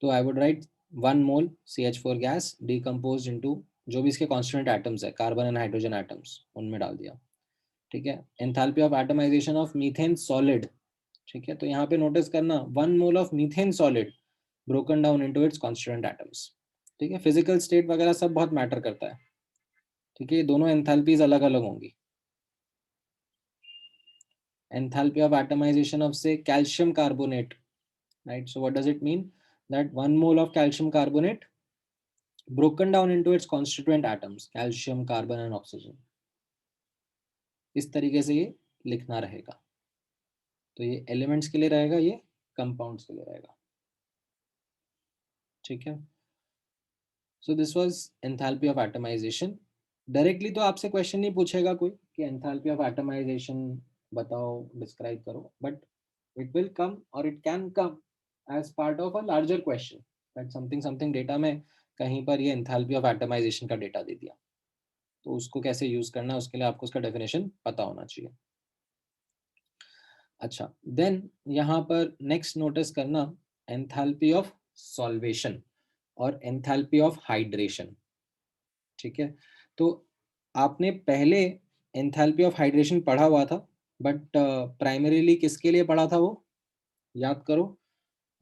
तो I would write 1 mole CH4 gas decomposed into जो भी इसके constituent atoms है, कार्बन एंड हाइड्रोजन एटम्स, उनमें डाल दिया, ठीक है? Enthalpy of atomization of methane solid, ठीक है? तो यहाँ पे नोटिस करना 1 mole of methane solid broken down into its constituent atoms, ठीक है? फिजिकल स्टेट वगैरह सब बहुत मैटर करता है, ठीक है? दोनों एंथैल्पीज अलग अलग होंगी। एंथैल्पी ऑफ एटमाइजेशन ऑफ से calcium carbonate, right? So what does it mean? That 1 mole of calcium carbonate broken down into its constituent atoms, calcium, carbon and oxygen, इस तरीके से ये लिखना रहेगा। तो ये एलिमेंट्स के लिए रहेगा, ये कंपाउंड्स के लिए रहेगा, ठीक है? So this was enthalpy of atomisation. Directly तो आपसे क्वेश्चन नहीं पूछेगा कोई कि एंथैल्पी ऑफ एटमाइजेशन बताओ, डिस्क्राइब करो, बट इट विल कम और it can come as part of a larger question that something something data में कहीं पर ये एंथैल्पी ऑफ एटमाइजेशन का डेटा दे दिया, तो उसको कैसे यूज करना है उसके लिए आपको उसका डेफिनेशन पता होना चाहिए। अच्छा, देन यहाँ पर नेक्स्ट नोटिस करना एंथैल्पी ऑफ सॉल्वेशन और एंथैल्पी ऑफ हाइड्रेशन, ठीक है? तो आपने पहले एंथैल्पी ऑफ हाइड्रेशन पढ़ा हुआ था, बट प्राइमरीली किसके लिए पढ़ा था वो? याद करो,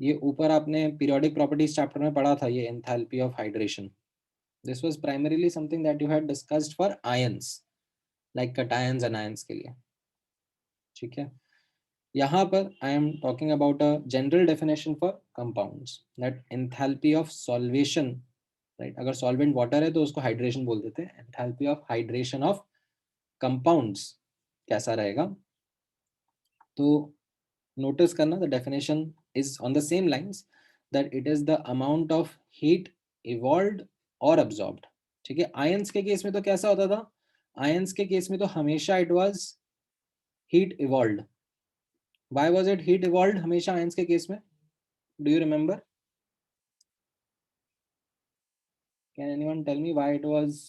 ये ऊपर आपने पीरियोडिक प्रॉपर्टीज चैप्टर में पढ़ा था, ये enthalpy of hydration. This was primarily something that you had discussed for ions, like cations anions के लिए. ठीक है, यहाँ पर I am talking about a general definition for compounds, that enthalpy of solvation, right. अगर सॉल्वेंट वाटर है तो उसको हाइड्रेशन बोल देते हैं. Enthalpy of hydration of compounds कैसा रहेगा, तो नोटिस करना, the definition is on the same lines, that it is the amount of heat evolved और अब्सॉर्ब्ड. ठीक है, आयंस के केस में तो कैसा होता था, आयंस के केस में तो हमेशा it was heat evolved. Why was it heat evolved हमेशा आयंस के केस में, do you remember? Can anyone tell me why it was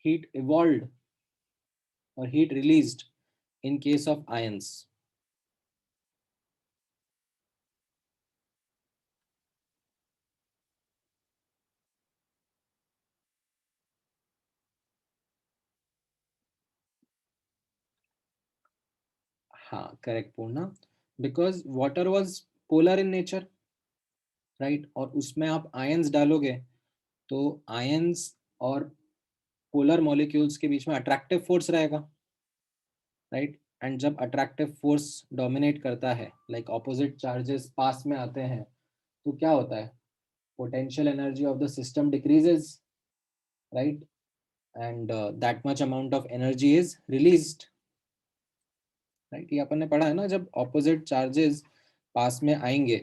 heat evolved or heat released in case of ions? हाँ, correct Purna, because water was polar in nature, right. और उसमें आप ions डालोगे तो ions और polar molecules के बीच में attractive force रहेगा, राइट. एंड जब अट्रैक्टिव फोर्स डोमिनेट करता है, लाइक ऑपोजिट चार्जेस पास में आते हैं, तो क्या होता है, potential energy of the system decreases, right. And that much amount of energy is released, right. ये अपन ने पढ़ा है ना, जब ऑपोजिट चार्जेस पास में आएंगे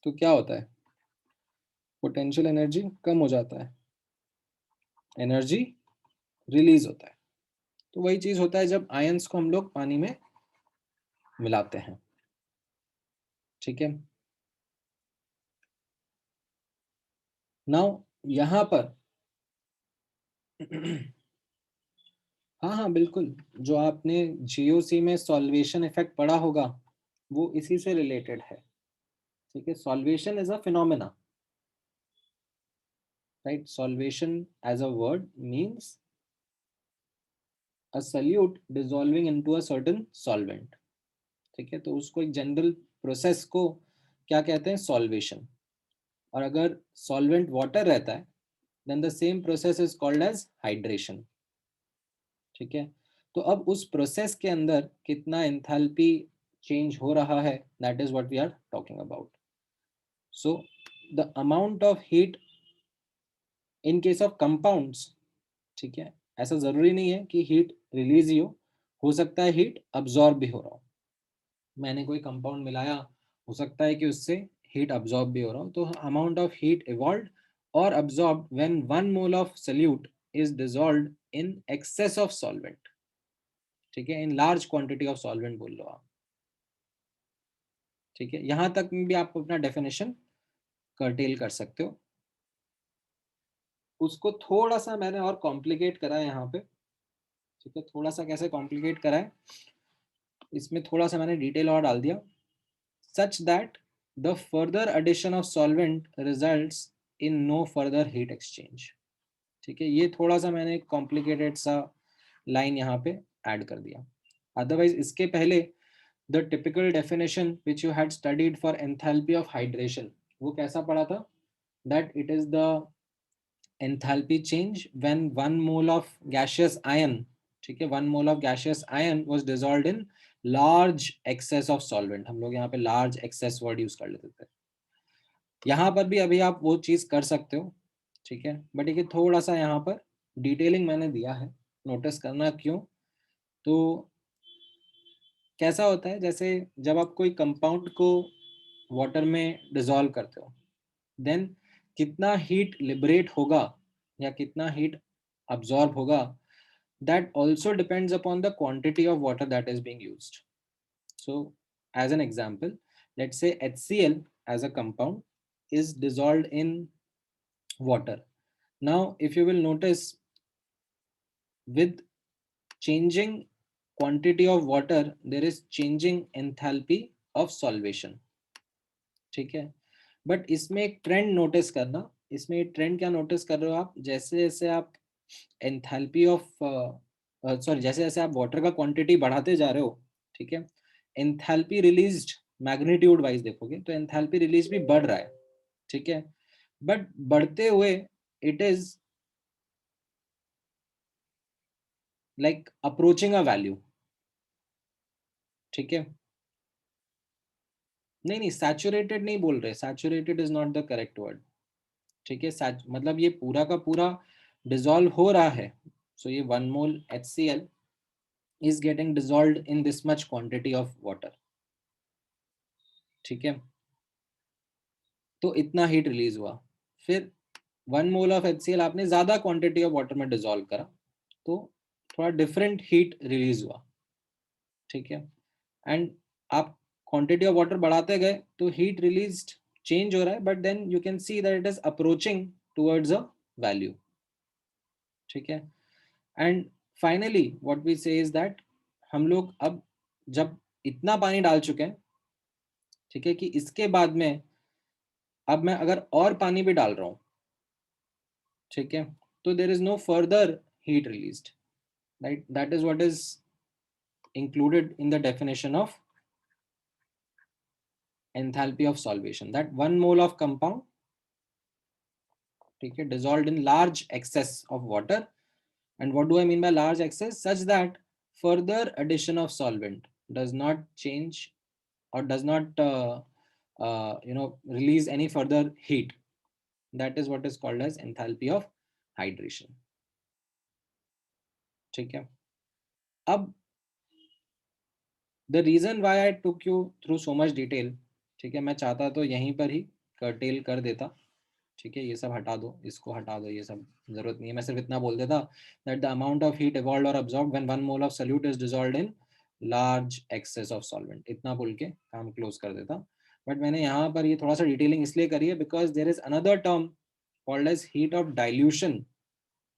तो क्या होता है, पोटेंशियल एनर्जी कम हो जाता है, एनर्जी रिलीज होता है. तो वही चीज होता है जब आयंस को हम लोग पानी में मिलाते हैं. ठीक है, नाउ यहां पर हाँ हाँ बिल्कुल, जो आपने जीओसी में सॉल्वेशन इफेक्ट पढ़ा होगा वो इसी से रिलेटेड है. ठीक है, solvation is a phenomena, right. Solvation as a word means a solute dissolving into a certain solvent. ठीक है, तो उसको एक जनरल प्रोसेस को क्या कहते हैं, सॉल्वेशन. और अगर सॉल्वेंट वाटर रहता है then the same process is called as hydration. ठीक है, तो अब उस प्रोसेस के अंदर कितना एंथैल्पी चेंज हो रहा है, that is what we are talking about. So the amount of heat in case of compounds, ठीक है, ऐसा जरूरी नहीं है कि हीट रिलीज ही हो सकता है हीट अब्सॉर्ब भी हो रहा हो. मैंने कोई कंपाउंड मिलाया, हो सकता है कि उससे हीट अब्सॉर्ब भी हो रहा हो. तो अमाउंट ऑफ हीट इवॉल्व्ड और absorb when 1 mole of solute is dissolved in excess of solvent. ठीक है, in large quantity of solvent बोल लो आप. ठीक है, यहां तक भी आप अपना डेफिनेशन कर्टेल कर सकते हो. उसको थोड़ा सा मैंने और कॉम्प्लिकेट करा है यहाँ पे. ठीक है, थोड़ा सा कैसे कॉम्प्लिकेट करा है, इसमें थोड़ा सा मैंने डिटेल और डाल दिया, such that the further addition of solvent results in no further heat exchange. ठीक है, ये थोड़ा सा मैंने कॉम्प्लिकेटेड सा लाइन यहाँ पे ऐड कर दिया. अदरवाइज इसके पहले the typical definition which you had studied for enthalpy of hydration, वो कैसा पढ़ा था, that it is the enthalpy change when 1 mole of gaseous ion, ठीक है, 1 mole of gaseous ion was dissolved in large excess of solvent. हम लोग यहाँ पे large excess word यूज कर लेते थे. यहाँ पर भी अभी आप वो चीज कर सकते हो. ठीक है, बट ये थोड़ा सा यहाँ पर डिटेलिंग मैंने दिया है, नोटिस करना क्यों. तो कैसा होता है, जैसे जब आप कोई कंपाउंड को वाटर में डिसॉल्व करते हो, देन कितना हीट लिबरेट होगा या कितना हीट absorb होगा, that also depends upon the quantity of water that is being used. So as an example, let's say HCl as a compound is dissolved in water. Now if you will notice, with changing quantity of water there is changing enthalpy of solvation. ठीक है, but इसमें एक trend notice करना. इसमें एक trend क्या notice कर रहे हो आप, जैसे जैसे आप एंथैल्पी ऑफ सॉरी जैसे जैसे आप वाटर का क्वांटिटी बढ़ाते जा रहे हो, ठीक है, एंथैल्पी रिलीज्ड मैग्नीट्यूड वाइज देखोगे तो एंथैल्पी रिलीज भी बढ़ रहा है, ठीक है, बट बढ़ते हुए it is like approaching a value, ठीक है। नहीं सैचुरेटेड नहीं बोल रहे, saturated is not the correct word, ठीक है। मतलब ये पूरा का पूरा डिसॉल्व हो रहा है, सो ये 1 मोल HCl is getting dissolved in this much quantity of water, ठीक है। तो इतना हीट रिलीज हुआ, फिर 1 मोल ऑफ HCl आपने ज्यादा क्वांटिटी ऑफ वाटर में डिसॉल्व करा, तो थोड़ा डिफरेंट हीट रिलीज हुआ, ठीक है। एंड आप क्वांटिटी ऑफ वाटर बढ़ाते गए तो हीट रिलीज चेंज हो रहा है, but then you can see that it is approaching towards a value, ठीक है। And finally what we say is that हम लोग अब जब इतना पानी डाल चुके हैं, ठीक है, कि इसके बाद में अब मैं अगर और पानी भी डाल रहा हूं, ठीक है, तो there is no further heat released, right. That is what is included in the definition of enthalpy of solvation, that 1 mole of compound, ठीक है, dissolved in large excess of water. And what do I mean by large excess? Such that further addition of solvent does not change or does not release any further heat. That is what is called as enthalpy of hydration, ठीक है। अब the reason why I took you through so much detail, ठीक है, मैं चाहता तो यहीं पर ही curtail कर देता, ठीक है, ये सब हटा दो, इसको हटा दो, ये सब जरूरत नहीं है, मैं सिर्फ इतना बोल देता that the amount of heat evolved or absorbed when 1 mole of solute is dissolved in large excess of solvent, इतना बोल के काम क्लोज कर देता। बट मैंने यहाँ पर ये थोड़ा सा डिटेलिंग इसलिए करी है because there is another term called as heat of dilution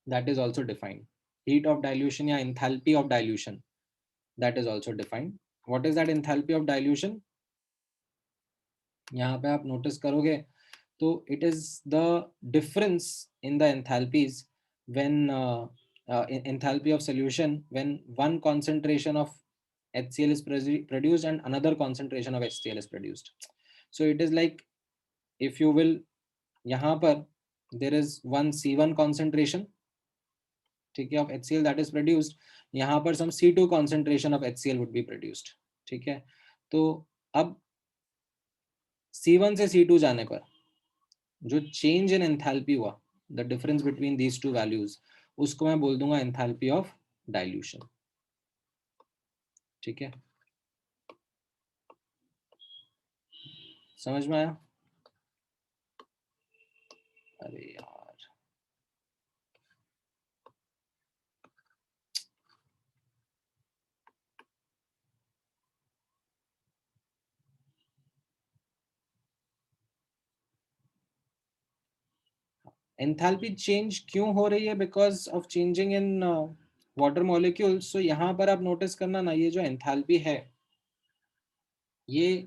that is also defined, heat of dilution या enthalpy of dilution that is also defined. What is that enthalpy of dilution? यहाँ पे आप notice करोगे तो it is the difference in the enthalpies when enthalpy of solution when one concentration of HCl is produced and another concentration of HCl is produced. So it is like, if you will, यहाँ पर there is one C1 concentration, ठीक है, of HCl that is produced, यहाँ पर some C2 concentration of HCl would be produced, ठीक है। तो अब C1 से C2 जाने पर जो चेंज इन एंथैल्पी हुआ, the difference between these two values, उसको मैं बोल दूंगा एंथैल्पी ऑफ डाइल्यूशन, ठीक है। समझ में आया? अरे यार, एंथैल्पी चेंज क्यों हो रही है? Because of changing in water molecules. So यहाँ पर आप नोटिस करना ना, ये जो एंथैल्पी है ये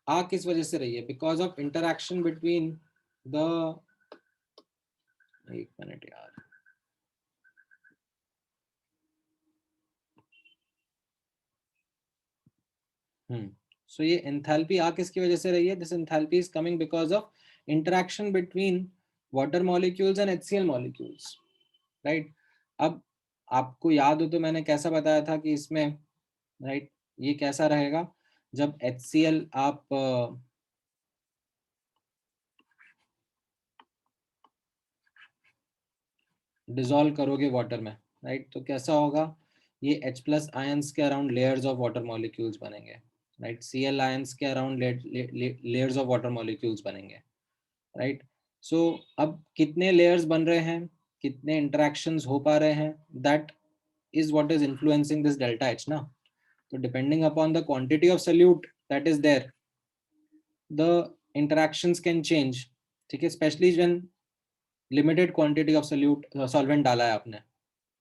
आ किस वजह से रही है? Because of interaction between the, एक मिनट यार, सो ये एंथैल्पी आ किसकी वजह से रही है? This enthalpy is coming because of interaction between water molecules and HCl molecules, right. अब आपको याद हो तो मैंने कैसा बताया था कि इसमें, राइट, ये कैसा रहेगा जब HCl आप डिसॉल्व करोगे वाटर में, राइट, तो कैसा होगा? ये H+ आयंस के around layers of water molecules बनेंगे, राइट। Cl आयंस के around layers of water molecules बनेंगे, राइट। सो अब कितने लेयर्स बन रहे हैं, कितने इंटरेक्शंस हो पा रहे हैं, that is what is influencing this delta H ना। तो depending upon the quantity of solute that is there, the interactions can change, ठीक है, specially when limited quantity of solute solvent डाला है आपने,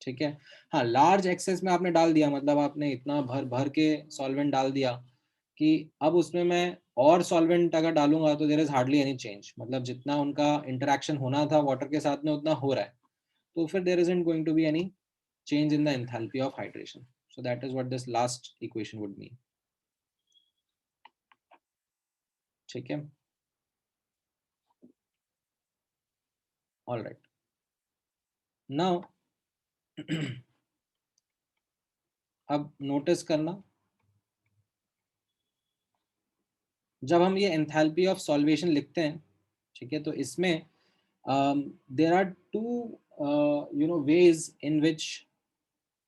ठीक है। हाँ, लार्ज एक्सेस में आपने डाल दिया, मतलब आपने इतना भर भर के सॉल्वेंट डाल दिया कि अब उसमें मैं और सॉल्वेंट अगर डालूंगा तो there is hardly any change, मतलब जितना उनका इंटरेक्शन होना था वाटर के साथ में उतना हो रहा है, तो फिर there isn't going to be any change in the enthalpy of hydration, So that is what this last equation would mean. ठीक है? All right. Now अब नोटिस करना, जब हम ये एंथैल्पी ऑफ सॉल्वेशन लिखते हैं, ठीक है, तो इसमें there are two ways in which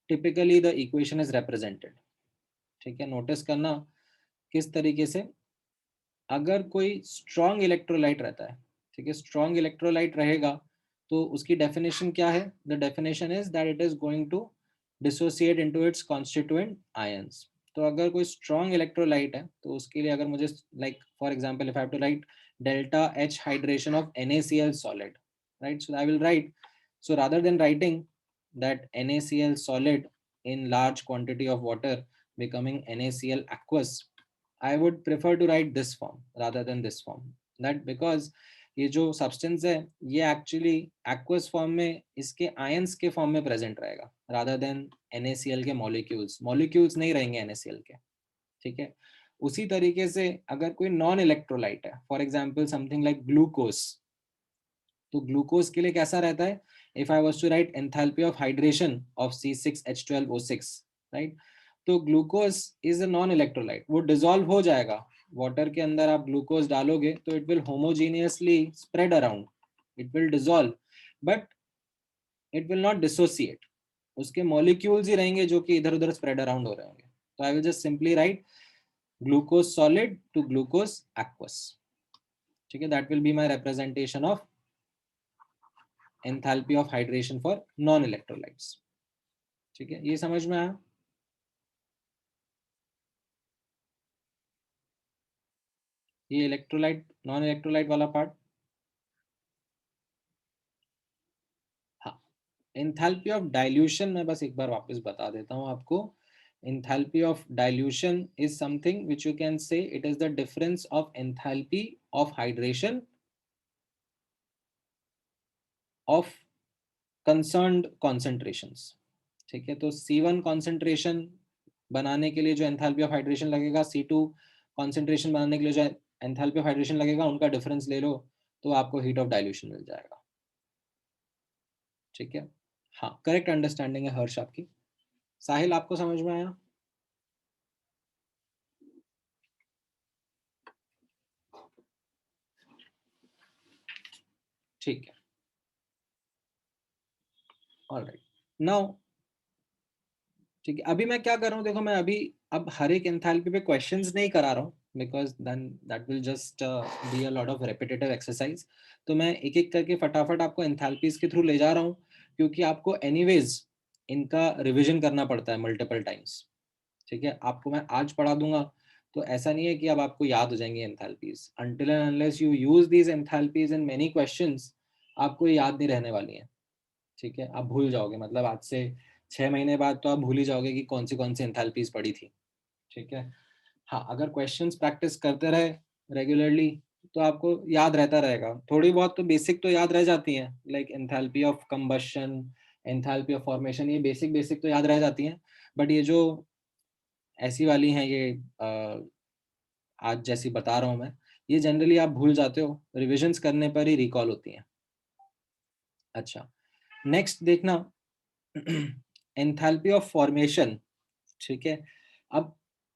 typically the equation is represented. ठीक है, नोटिस करना किस तरीके से, अगर कोई स्ट्रॉन्ग इलेक्ट्रोलाइट रहता है, ठीक है, स्ट्रॉन्ग इलेक्ट्रोलाइट रहेगा तो उसकी डेफिनेशन क्या है? The definition is that it is going to dissociate into its constituent ions. तो अगर कोई स्ट्रॉन्ग इलेक्ट्रोलाइट है तो उसके लिए अगर मुझे like for example if I have to write delta H hydration of NaCl solid, right? So I will write, so rather than writing that NaCl solid in large quantity of water becoming NaCl aqueous, I would prefer to write this form rather than this form. That because ये जो substance है ये actually aqueous form में इसके ions के form में present रहेगा rather than NaCl के मॉलिक्यूल्स नहीं रहेंगे NaCl के. ठीक है, उसी तरीके से अगर कोई नॉन इलेक्ट्रोलाइट है, for example something like glucose, तो ग्लूकोज के लिए कैसा रहता है? If I was to write enthalpy of hydration of C6H12O6, right, तो glucose is a non electrolyte, वो डिसॉल्व हो जाएगा वाटर के अंदर. आप ग्लूकोज डालोगे तो it will homogeneously spread around, it will dissolve, but it will not dissociate. उसके मॉलिक्यूल्स ही रहेंगे जो कि इधर उधर स्प्रेड अराउंड हो रहे होंगे. तो I will just simply write glucose solid to glucose aqueous. ठीक है, that will be my representation of enthalpy of hydration for non electrolytes. ठीक है, ये समझ में आया? ये इलेक्ट्रोलाइट नॉन इलेक्ट्रोलाइट वाला पार्ट. हाँ, एंथैल्पी ऑफ डाइल्यूशन मैं बस एक बार वापस बता देता हूँ आपको. Enthalpy of dilution is something which you can say it is the difference of enthalpy of hydration of concerned concentrations. ठीक है, तो C1 concentration बनाने के लिए जो एंथैल्पी ऑफ हाइड्रेशन लगेगा, C2 concentration बनाने के लिए जो एंथैल्पी ऑफ हाइड्रेशन लगेगा, उनका डिफरेंस ले लो तो आपको हीट ऑफ डाइल्यूशन मिल जाएगा. ठीक है, हाँ, करेक्ट अंडरस्टैंडिंग है हर्ष आपकी. साहिल, आपको समझ में आया? ठीक है, ऑलराइट. नाउ ठीक है, अभी मैं क्या कर रहा हूँ, देखो मैं अभी अब हर एक एंथैल्पी पे क्वेश्चंस नहीं करा रहा हूँ because then that will just be a lot of repetitive exercise. तो मैं एक एक करके फटाफट आपको एंथैल्पीज के थ्रू ले जा रहा हूँ क्योंकि आपको एनीवेज इनका रिविजन करना पड़ता है मल्टीपल टाइम्स. ठीक है, आपको मैं आज पढ़ा दूंगा तो ऐसा नहीं है कि अब आपको याद हो जाएंगे enthalpies. Until and unless you use these enthalpies in many questions, आपको याद नहीं रहने वाली है. ठीक है, आप भूल जाओगे, मतलब आज से 6 महीने बाद तो आप भूल ही जाओगे कि कौन सी एंथैल्पीज पढ़ी थी. ठीक है, हाँ, अगर क्वेश्चंस प्रैक्टिस करते रहे रेगुलरली तो आपको याद रहता रहेगा. थोड़ी बहुत तो बेसिक तो याद रह जाती हैं, like enthalpy of combustion, enthalpy of formation, ये बेसिक बेसिक तो याद रह जाती हैं. बट ये जो ऐसी वाली हैं, ये आज जैसी बता रहा हूँ मैं, ये जनरली आप भूल जाते हो, रिविजन्स करने पर ही रिकॉल होती हैं. अच्छा, नेक्स्ट देखना एंथैल्पी ऑफ फॉर्मेशन. ठीक है, अब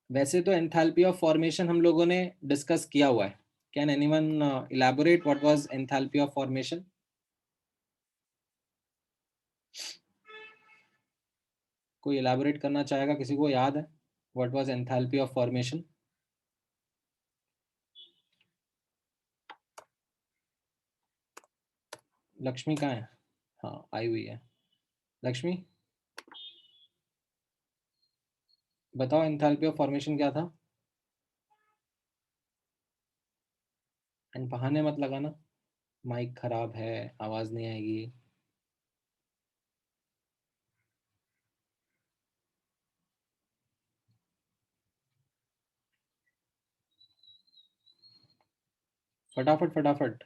वैसे तो एंथैल्पी ऑफ फॉर्मेशन हम लोगों ने डिस्कस किया हुआ है. Can anyone elaborate what was enthalpy of formation? कोई इलैबोरेट करना चाहेगा? किसी को याद है what was enthalpy of formation? Lakshmi कहाँ है? हाँ, आई हुई है. लक्ष्मी, बताओ एंथैल्पी ऑफ फॉर्मेशन क्या था? एंड बहाने मत लगाना, माइक खराब है, आवाज नहीं आएगी. फटाफट फटाफट.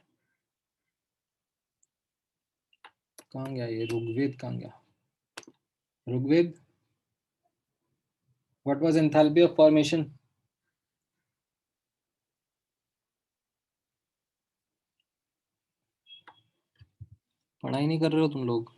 कहाँ गया ये ऋग्वेद? कहाँ गया Rigveda? What was enthalpy of formation? पढ़ाई नहीं कर रहे हो तुम लोग?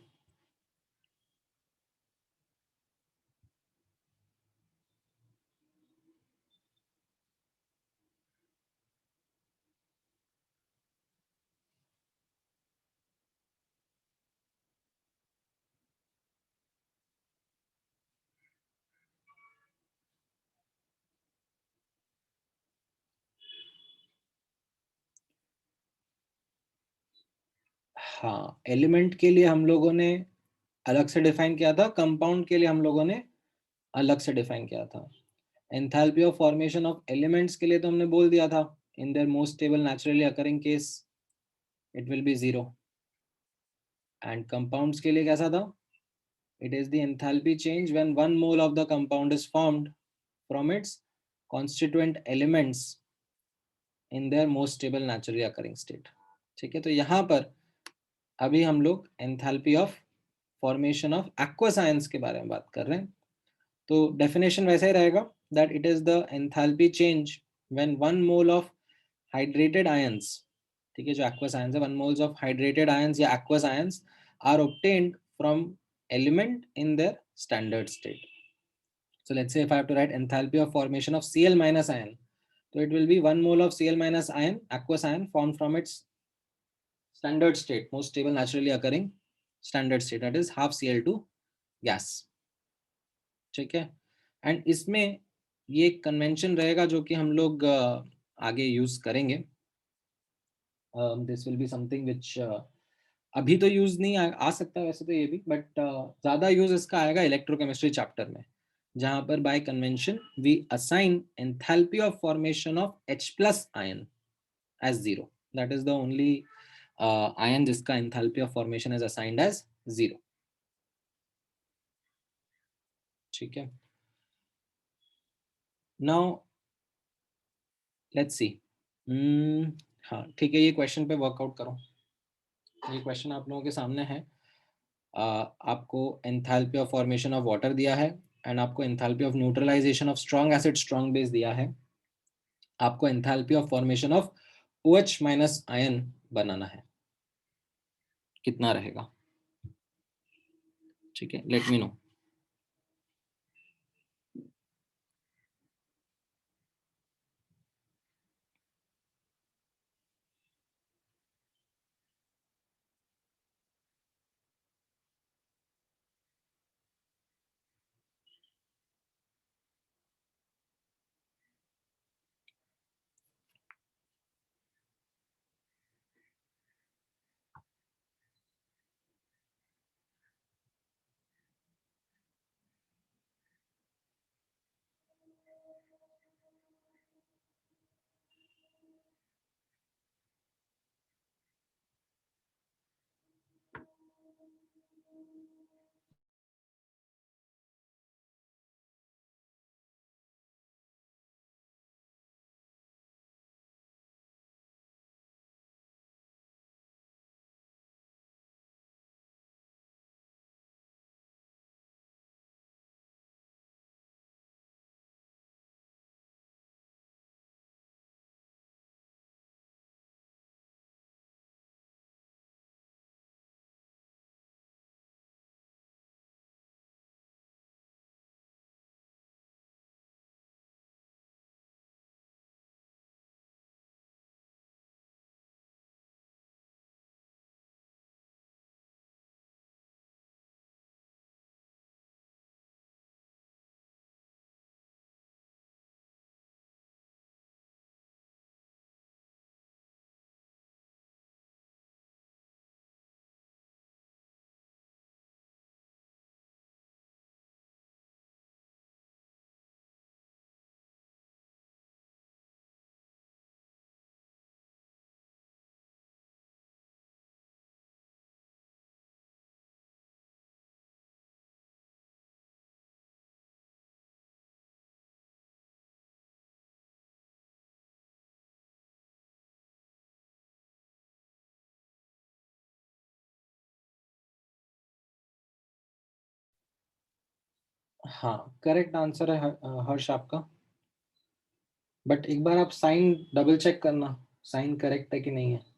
हाँ, एलिमेंट के लिए हम लोगों ने अलग से डिफाइन किया था, कंपाउंड के लिए हम लोगों ने अलग से डिफाइन किया था। Enthalpy of formation of elements के लिए तो हमने बोल दिया था, in their most stable naturally occurring case it will be 0। And compounds के लिए कैसा था? It is the enthalpy change when 1 mole of the compound is formed from it's constituent elements in their most stable naturally occurring state. ठीक है, तो यहाँ पर अभी हम लोग enthalpy of formation of aqueous ions के बारे में बात कर रहे हैं। तो डेफिनेशन वैसे ही रहेगा, that it is the enthalpy change when 1 mole of hydrated ions, ठीक है, जो एक्वस आयंस है, 1 मोल्स ऑफ हाइड्रेटेड आयंस या aqueous ions are obtained from element in their standard state. So let's say if I have to write enthalpy of formation of Cl minus ion, so it will be 1 mole of Cl minus ion, aqueous ion, formed from its standard state, most stable naturally occurring standard state, that is half Cl2 gas. ठीक है, and इसमें ये convention रहेगा जो कि हम लोग आगे यूज करेंगे. This will be something which अभी तो यूज नहीं आ सकता वैसे तो ये भी, बट ज्यादा यूज इसका आएगा इलेक्ट्रोकेमिस्ट्री चैप्टर में, जहां पर by convention we assign enthalpy of formation of H plus ion as 0. That is the only ion जिसका enthalpy of formation is assigned as 0. ठीक है, नाउ लेट्स सी. हाँ ठीक है, ये क्वेश्चन पे वर्कआउट करो. ये क्वेश्चन आप लोगों के सामने है. आपको enthalpy of formation of water दिया है, एंड आपको enthalpy of neutralization of strong acid strong base दिया है. आपको enthalpy of formation of OH minus ion बनाना है. कितना रहेगा? ठीक है, लेट मी नो. हाँ करेक्ट आंसर है हर्ष आपका, बट एक बार आप साइन डबल चेक करना, साइन करेक्ट है कि नहीं है।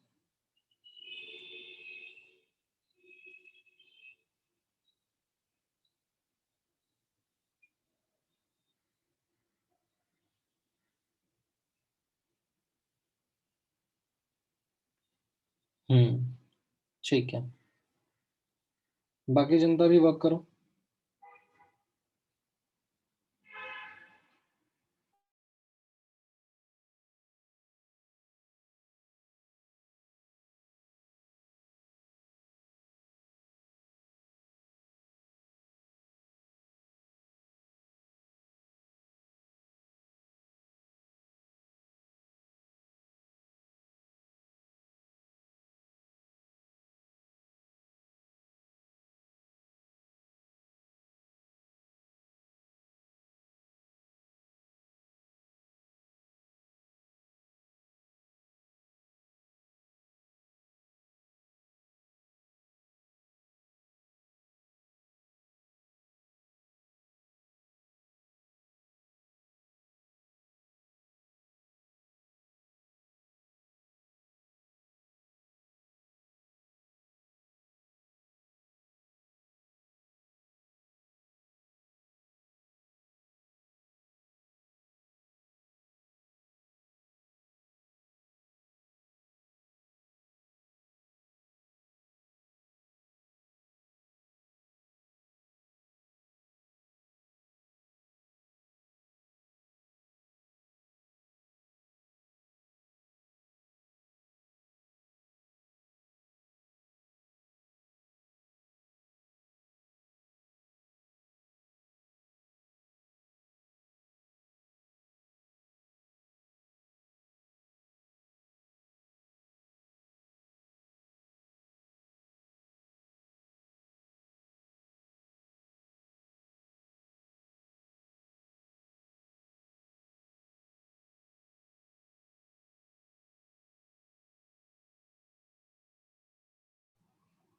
ठीक है, बाकी जनता भी वर्क करो।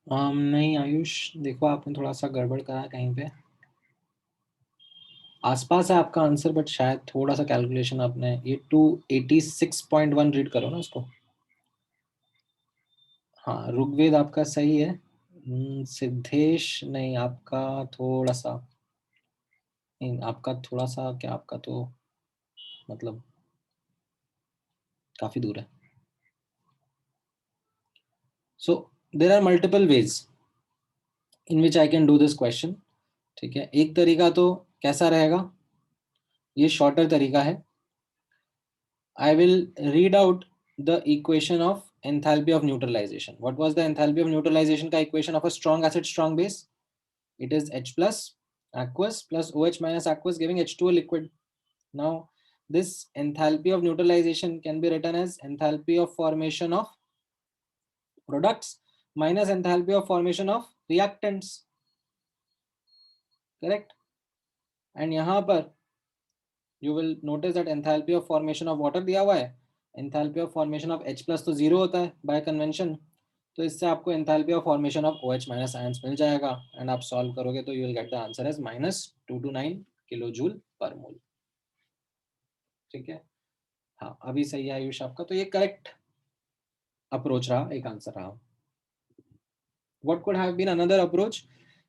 नहीं आयुष, देखो आपने थोड़ा सा गड़बड़ करा कहीं पे, आसपास है आपका आंसर बट शायद थोड़ा सा कैलकुलेशन आपने, ये 286.1 रीड करो ना उसको। हाँ ऋग्वेद आपका सही है। सिद्धेश नहीं, आपका थोड़ा सा, नहीं आपका थोड़ा सा क्या, आपका तो मतलब काफी दूर है। So there are multiple ways in which I can do this question. ठीक है, एक तरीका तो कैसा रहेगा, ये शॉर्टर तरीका है। I will read out the equation of enthalpy of neutralization. What was the enthalpy of neutralization का equation of a strong acid strong base? It is H plus aqueous plus OH minus aqueous giving H2O liquid. Now this enthalpy of neutralization can be written as enthalpy of formation of products minus enthalpy of formation of reactants. Correct? And यहाँ पर you will notice that enthalpy of formation of water दिया हुआ है, enthalpy of formation of H plus तो zero होता है by convention, तो इससे आपको enthalpy of formation of OH minus ions मिल जाएगा, एंड आप सॉल्व करोगे तो you will get the answer as -229 kilojoule पर मोल। ठीक है, हाँ अभी सही है आयुष आपका, तो ये करेक्ट अप्रोच रहा, एक आंसर रहा। What could have been another approach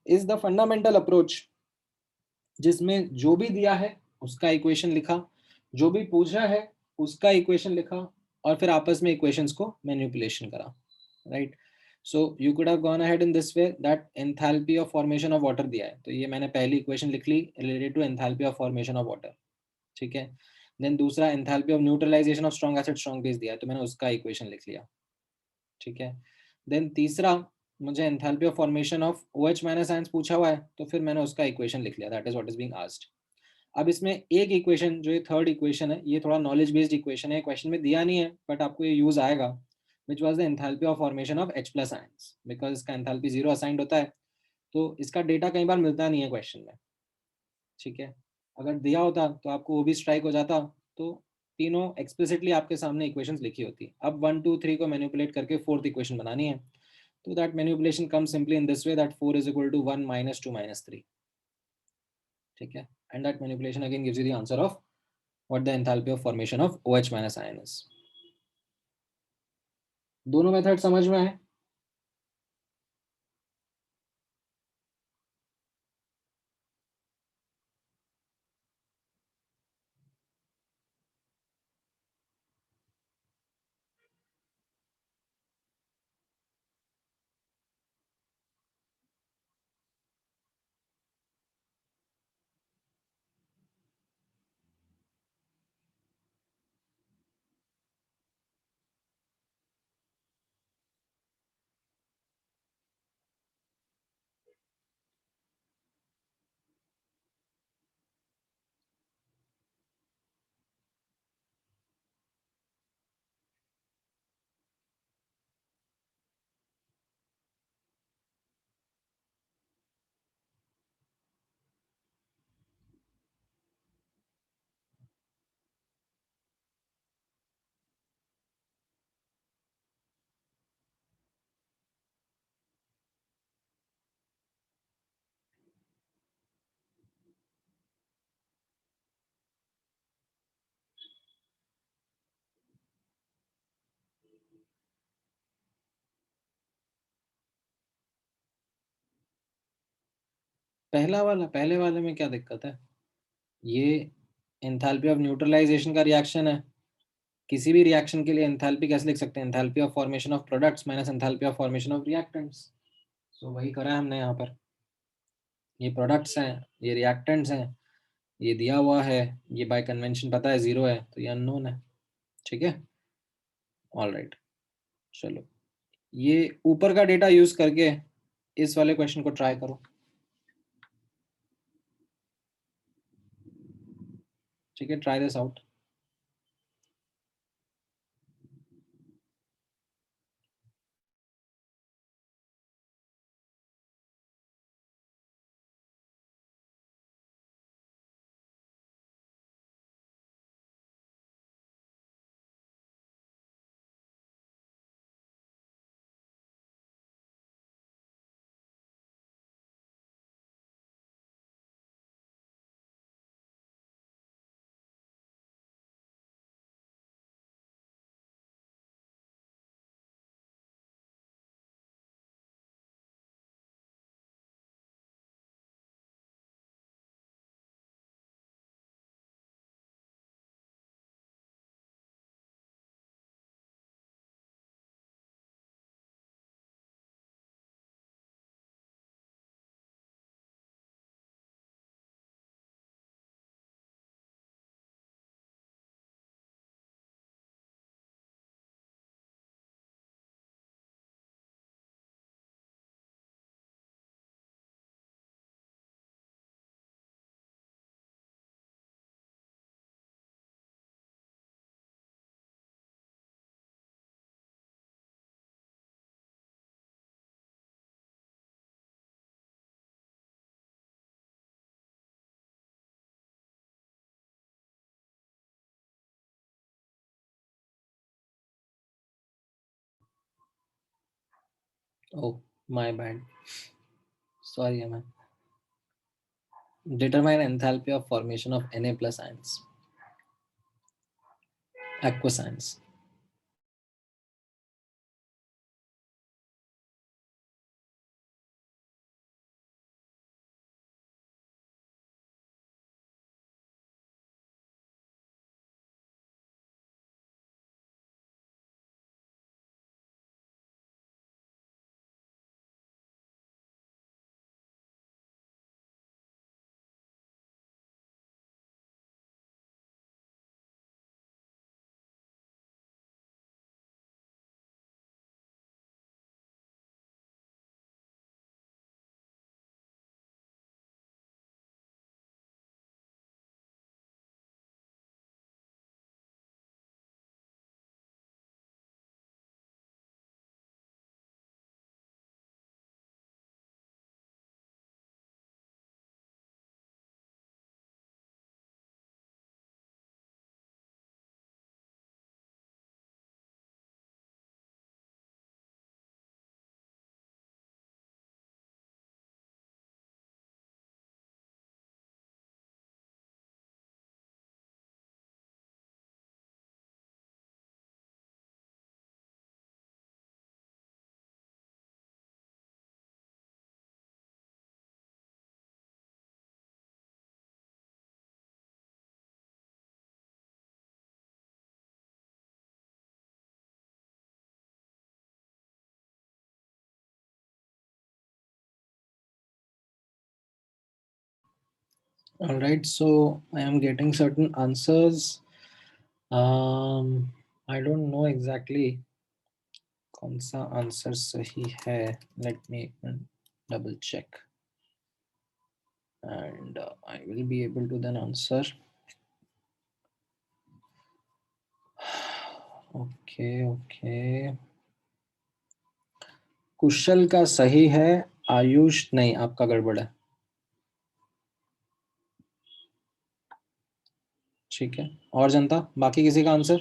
is the fundamental approach, जिसमें जो भी दिया है उसका इक्वेशन लिखा, जो भी पूछा है उसका इक्वेशन लिखा, और फिर आपस में इक्वेशंस को मैनिपुलेशन करा, right. So you could have gone ahead in this way that enthalpy of formation of water दिया है, तो ये मैंने पहली इक्वेशन लिख ली related to enthalpy of formation of water. ठीक है, देन दूसरा enthalpy of neutralization of strong acid strong base दिया है, तो मैंने उसका इक्वेशन लिख लिया। ठीक है, देन तीसरा मुझे enthalpy of formation of OH minus ions पूछा हुआ है, तो फिर मैंने उसका इक्वेशन लिख लिया, that is what is being asked. अब इसमें एक इक्वेशन, जो ये थर्ड इक्वेशन है, ये थोड़ा नॉलेज बेस्ड इक्वेशन है, क्वेश्चन में दिया नहीं है बट आपको ये यूज आएगा, which was the enthalpy of formation of H plus ions, because इसका एंथैल्पी 0 असाइंड होता है, तो इसका डेटा कई बार मिलता नहीं है क्वेश्चन में। ठीक है, अगर दिया होता तो आपको वो भी स्ट्राइक हो जाता, तो तीनों एक्सप्लिसिटली आपके सामने इक्वेशंस लिखी होती। अब 1 2 3 को मैनिपुलेट करके फोर्थ इक्वेशन बनानी है, तो that manipulation comes simply in this way that 4 is equal to 1 - 2 - 3। ठीक है, and that manipulation again gives you the answer of what the enthalpy of formation of OH minus ion is. दोनों method समझ में आए? पहले वाले में क्या दिक्कत है? ये एंथैल्पी ऑफ न्यूट्रलाइजेशन का रिएक्शन है। किसी भी रिएक्शन के लिए एंथैल्पी कैसे लिख सकते हैं? Enthalpy of formation of products minus enthalpy of formation of reactants. So वही करा है हमने यहाँ पर। ये प्रोडक्ट्स हैं, ये रिएक्टेंट्स हैं, ये दिया हुआ है, ये बाय कन्वेंशन पता है 0 है, तो ये अननोन है। ठीक है, ऑल राइट। चलो, ये ऊपर का डेटा यूज करके इस वाले क्वेश्चन को ट्राई करो। ठीक है, try this out. Oh, my bad. Sorry, man. Determine enthalpy of formation of Na plus ions. Aqueous ions. All right, so I am getting certain answers. I don't know exactly कौन सा answer सही है. Let me double check and I will be able to then answer. Okay. कुशल का सही है, आयुष नहीं, आपका गड़बड़ है. ठीक है, और जनता, बाकी किसी का आंसर?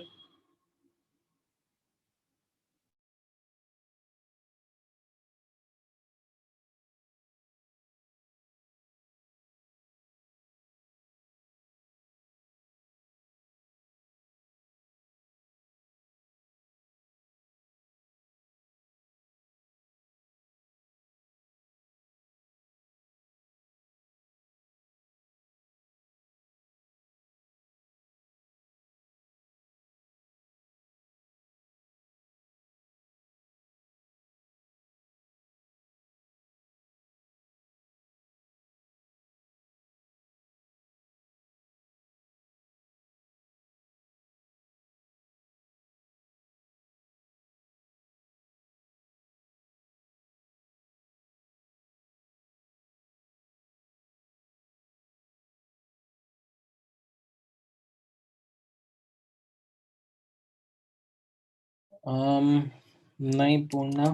नहीं पूर्णा,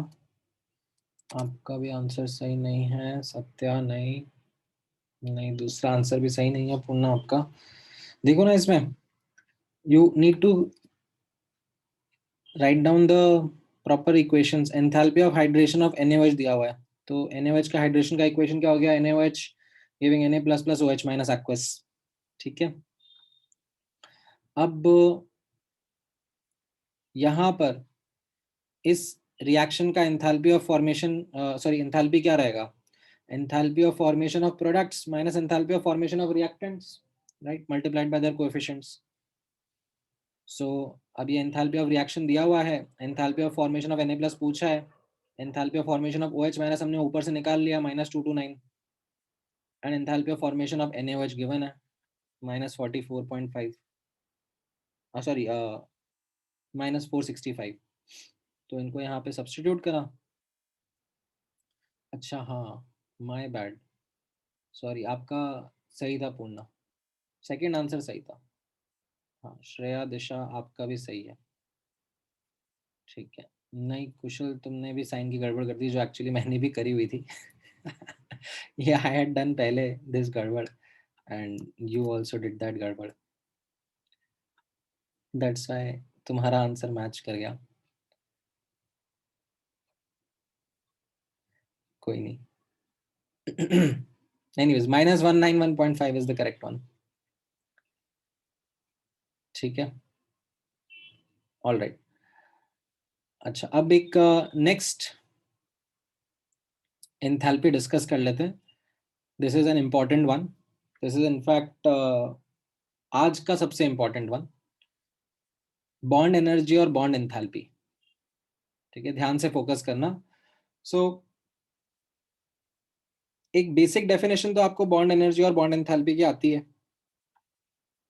आपका भी आंसर सही नहीं है. सत्या नहीं, दूसरा आंसर भी सही नहीं है पूर्णा आपका. देखो ना, इसमें you need to write down the proper equations. Enthalpy of hydration of NaOH दिया हुआ है, तो NaOH का हाइड्रेशन का इक्वेशन क्या हो गया? NaOH giving Na++ OH minus aqueous. ठीक है, अब यहां पर इस रिएक्शन का एंथैल्पी ऑफ फॉर्मेशन, एंथैल्पी क्या रहेगा? Enthalpy of formation of products minus enthalpy of formation of reactants, right, multiplied by their coefficients. So अब ये एंथैल्पी ऑफ रिएक्शन दिया हुआ है, enthalpy of formation of Na+ पूछा है, enthalpy of formation of OH minus हमने ऊपर से निकाल लिया -229, and enthalpy of formation of NaOH given है -44.5, सॉरी -465. तो इनको यहाँ पे सब्स्टिट्यूट करा. अच्छा हाँ, माय बैड, सॉरी, आपका सही था पूर्णा, सेकंड आंसर सही था. हाँ, श्रेया दिशा आपका भी सही है. ठीक है. नहीं कुशल, तुमने भी साइन की गड़बड़ कर दी, जो एक्चुअली मैंने भी करी हुई थी. ये आई हैड डन पहले दिस गड़बड़ and you also did that गड़बड़. दैट्स व्हाई तुम्हारा आंसर मैच कर गया. कोई नहीं. Anyways, -191.5 is the correct one. ठीक है, ऑल राइट. अच्छा, अब एक नेक्स्ट एंथैल्पी डिस्कस कर लेते हैं. This is an important one. This is in fact आज का सबसे इम्पॉर्टेंट वन, बॉन्ड एनर्जी और बॉन्ड एंथैल्पी. ठीक है, ध्यान से फोकस करना. सो एक बेसिक डेफिनेशन तो आपको बॉन्ड एनर्जी और बॉन्ड एंथैल्पी की आती है,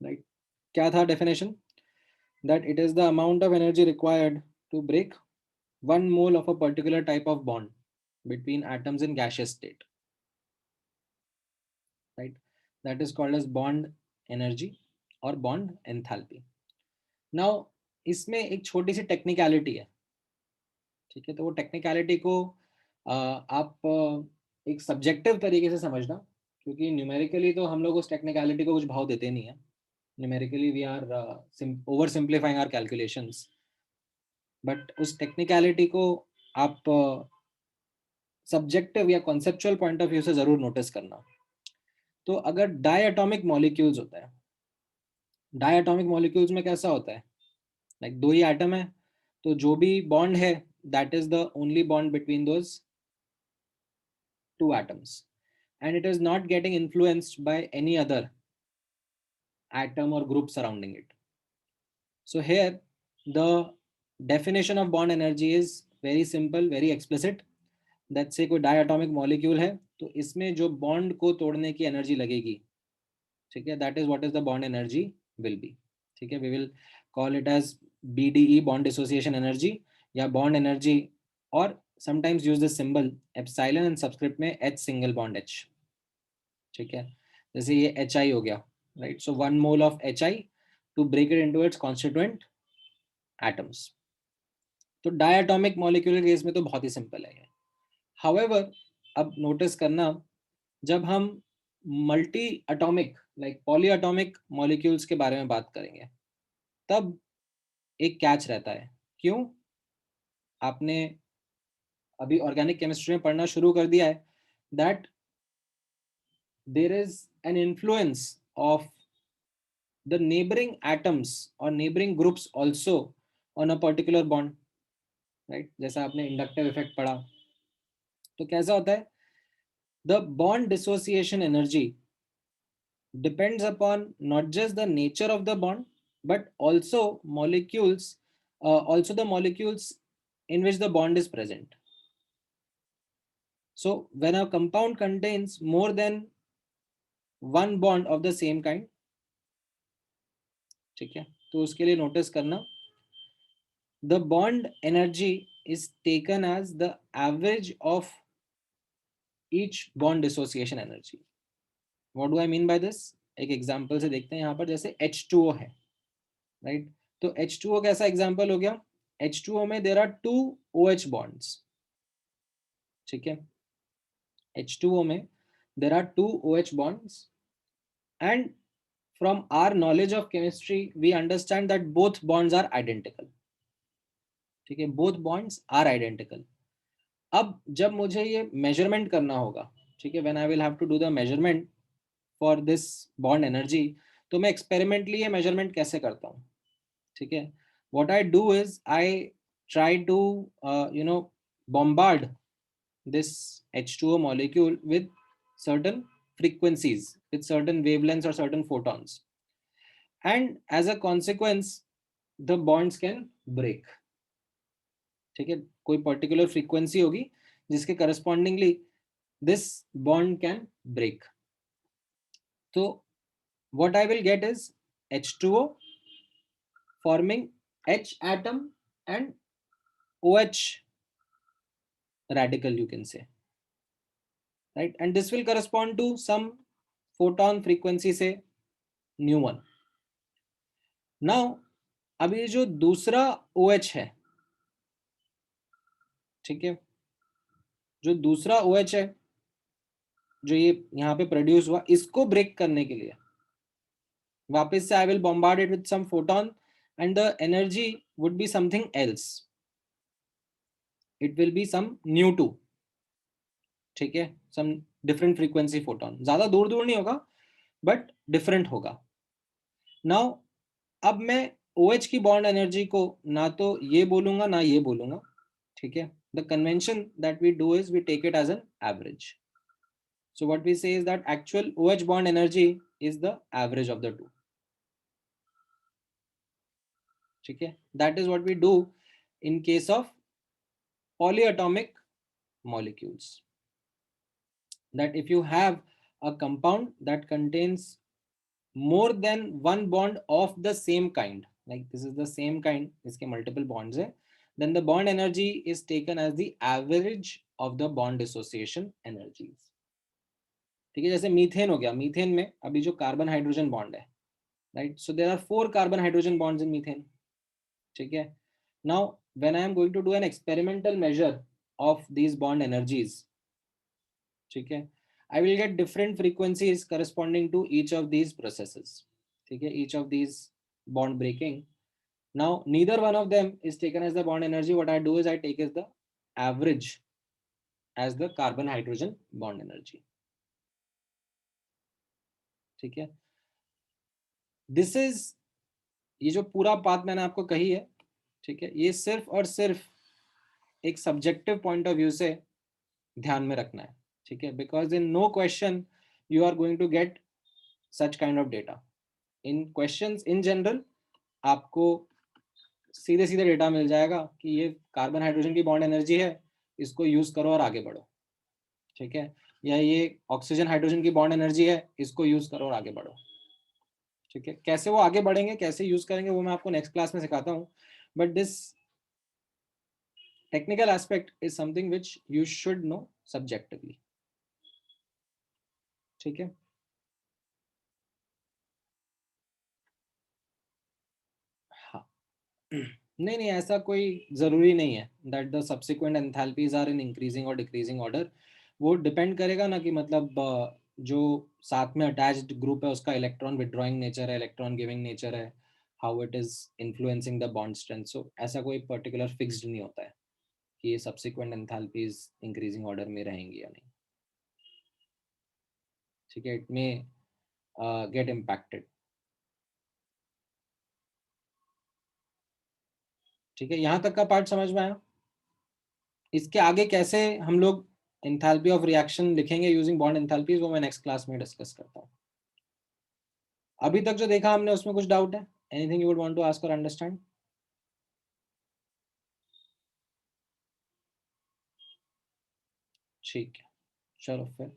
राइट? क्या था definition? That it is the amount of energy required to break 1 mole of a particular type of bond between atoms in gaseous state, right? That is called as bond energy or bond enthalpy. Now इसमें एक छोटी सी technicality है. ठीक है, तो वो technicality को आप एक सब्जेक्टिव तरीके से समझना, क्योंकि न्यूमेरिकली तो हम लोग उस टेक्निकलिटी को कुछ भाव देते नहीं है. Numerically we are over simplifying our calculations, but उस टेक्निकलिटी को आप सब्जेक्टिव या कॉन्सेप्चुअल पॉइंट ऑफ व्यू से जरूर नोटिस करना. तो अगर डायटोमिक मॉलिक्यूल्स होता है, डायटोमिक मॉलिक्यूल्स में कैसा होता है? लाइक दो ही एटम है, तो जो भी बॉन्ड है that is the only bond between those two atoms, and it is not getting influenced by any other atom or group surrounding it. So here the definition of bond energy is very simple, very explicit. Let's say कोई diatomic molecule है, तो इसमें जो bond को तोड़ने की energy लगेगी ठीक है, that is what is the bond energy will be. ठीक है, we will call it as BDE, bond dissociation energy, या बॉन्ड एनर्जी, और sometimes use the symbol epsilon and subscript में H सिंगल बॉन्ड H। ठीक है, जैसे ये HI हो गया, right, so 1 mole of HI to break it into its constituent atoms. तो डायटोमिक मॉलिक्यूल के केस में तो बहुत ही सिंपल है ये। हाउएवर, अब नोटिस करना, जब हम multi atomic like poly atomic molecules के बारे में बात करेंगे, तब एक कैच रहता है। क्यों? आपने अभी ऑर्गेनिक केमिस्ट्री में पढ़ना शुरू कर दिया है that there is an influence of the neighbouring atoms और neighbouring groups also on a particular bond, right. जैसा आपने इंडक्टिव इफेक्ट पढ़ा, तो कैसा होता है, the bond dissociation energy depends upon not just the nature of the bond but also the molecules in which the bond is present. So when a compound contains more than one bond of the same kind, ठीक है, तो उसके लिए notice करना, the bond energy is taken as the average of each bond dissociation energy. What do I mean by this? एक example से देखते हैं। यहाँ पर जैसे H2O है, राइट, तो H2O कैसा एग्जांपल हो गया? H2O में देयर आर 2 OH बॉन्ड्स। ठीक है, H2O में there are 2 OH bonds, and from our knowledge of chemistry we understand that both bonds are identical. ठीक है, बोथ बॉन्ड्स आर आइडेंटिकल। अब जब मुझे ये मेजरमेंट करना होगा, ठीक है, when I will have to do the measurement for this bond energy, तो मैं एक्सपेरिमेंटली ये मेजरमेंट कैसे करता हूँ? ठीक है, what I do is I try to bombard this H2O molecule with certain frequencies, with certain wavelengths or certain photons, and as a consequence the bonds can break. ठीक है, कोई पर्टिकुलर फ्रीक्वेंसी होगी जिसके correspondingly this bond can break. तो what I will get is H2O forming H atom and OH radical, you can say, right, and this will correspond to some photon frequency, say nu 1. now अब ये जो दूसरा OH है, ठीक है, जो दूसरा OH है जो ये यहाँ पे प्रोड्यूस हुआ, इसको ब्रेक करने के लिए वापस से I will bombard it with some photon and the energy would be something else. It will be some nu 2, ठीक है, some different frequency photon, ज्यादा दूर दूर नहीं होगा बट डिफरेंट होगा। नाउ अब मैं OH की बॉन्ड एनर्जी को ना तो ये बोलूंगा ना ये बोलूंगा, ठीक है। The convention that we do is we take it as an average. So what we say is that actual OH bond energy is the average of the two. ठीक है, that is what we do in case of polyatomic molecules, that if you have a compound that contains more than one bond of the same kind, like this is the same kind, iske multiple bonds hai, then the bond energy is taken as the average of the bond dissociation energies. ठीक है, जैसे methane हो गया, methane में अभी जो carbon hydrogen bond है, right, so there are 4 carbon hydrogen bonds in methane. ठीक है, now when I am going to do an experimental measure of these bond energies, ठीक है, I will get different frequencies corresponding to each of these processes. ठीक है, each of these bond breaking. Now neither one of them is taken as the bond energy. What I do is I take as the average as the carbon hydrogen bond energy. ठीक है, this is, ये जो पूरा path मैंने आपको कही है, ठीक है, ये सिर्फ और सिर्फ एक सब्जेक्टिव पॉइंट ऑफ व्यू से ध्यान में रखना है। ठीक है, because in no question you are going to get such kind of data. In questions in general आपको सीधे सीधे डेटा मिल जाएगा कि ये कार्बन हाइड्रोजन की बॉन्ड एनर्जी है, इसको यूज करो और आगे बढ़ो। ठीक है, या ये ऑक्सीजन हाइड्रोजन की बॉन्ड एनर्जी है, इसको यूज करो और आगे बढ़ो। ठीक है, कैसे वो आगे बढ़ेंगे, कैसे यूज करेंगे, वो मैं आपको नेक्स्ट क्लास में सिखाता हूँ, but this technical aspect is something which you should know subjectively. ठीक है, हाँ। नहीं नहीं, ऐसा कोई जरूरी नहीं है that the subsequent enthalpies are in increasing और डिक्रीजिंग ऑर्डर। वो डिपेंड करेगा ना कि मतलब जो साथ में अटैच्ड ग्रुप है उसका इलेक्ट्रॉन विड्रॉइंग नेचर है, इलेक्ट्रॉन गिविंग नेचर है, how it is influencing the bond strength. So ऐसा कोई पर्टिकुलर फिक्स्ड नहीं होता है कि ये सब्सिक्वेंट एंथैल्पीज इंक्रीजिंग ऑर्डर में रहेंगी या नहीं। ठीक है, इट मे गेट इम्पैक्टेड। ठीक है, यहाँ तक का पार्ट समझ में आया? इसके आगे कैसे हम लोग एंथैल्पी ऑफ रिएक्शन लिखेंगे यूजिंग बॉन्ड एंथैल्पीज, वो मैं नेक्स्ट क्लास में डिस्कस करता हूँ। अभी तक जो देखा हमने उसमें कुछ डाउट है? Anything you would want to ask और अंडरस्टैंड? ठीक है, चलो फिर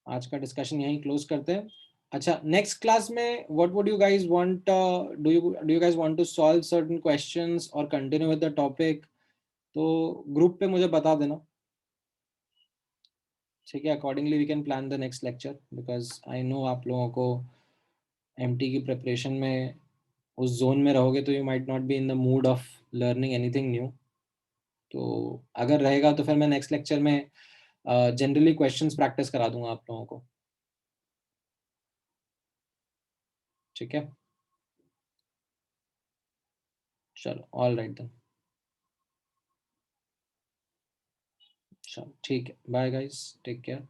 आज का डिस्कशन यहीं क्लोज करते हैं। अच्छा, नेक्स्ट क्लास में what would you guys want, do you guys want to solve certain questions और कंटिन्यू विद द टॉपिक? तो ग्रुप पे मुझे बता देना। ठीक है, accordingly we can plan the next lecture, because I know आप लोगों को एमटी की प्रिपरेशन में उस जोन में रहोगे तो you might not be in the mood off learning anything new. तो अगर रहेगा तो फिर मैं नेक्स्ट लेक्चर में जनरली क्वेश्चंस प्रैक्टिस करा दूंगा आप लोगों को। ठीक है, चलो, ऑल राइट देन। चलो ठीक है, बाय गाइस, टेक केयर।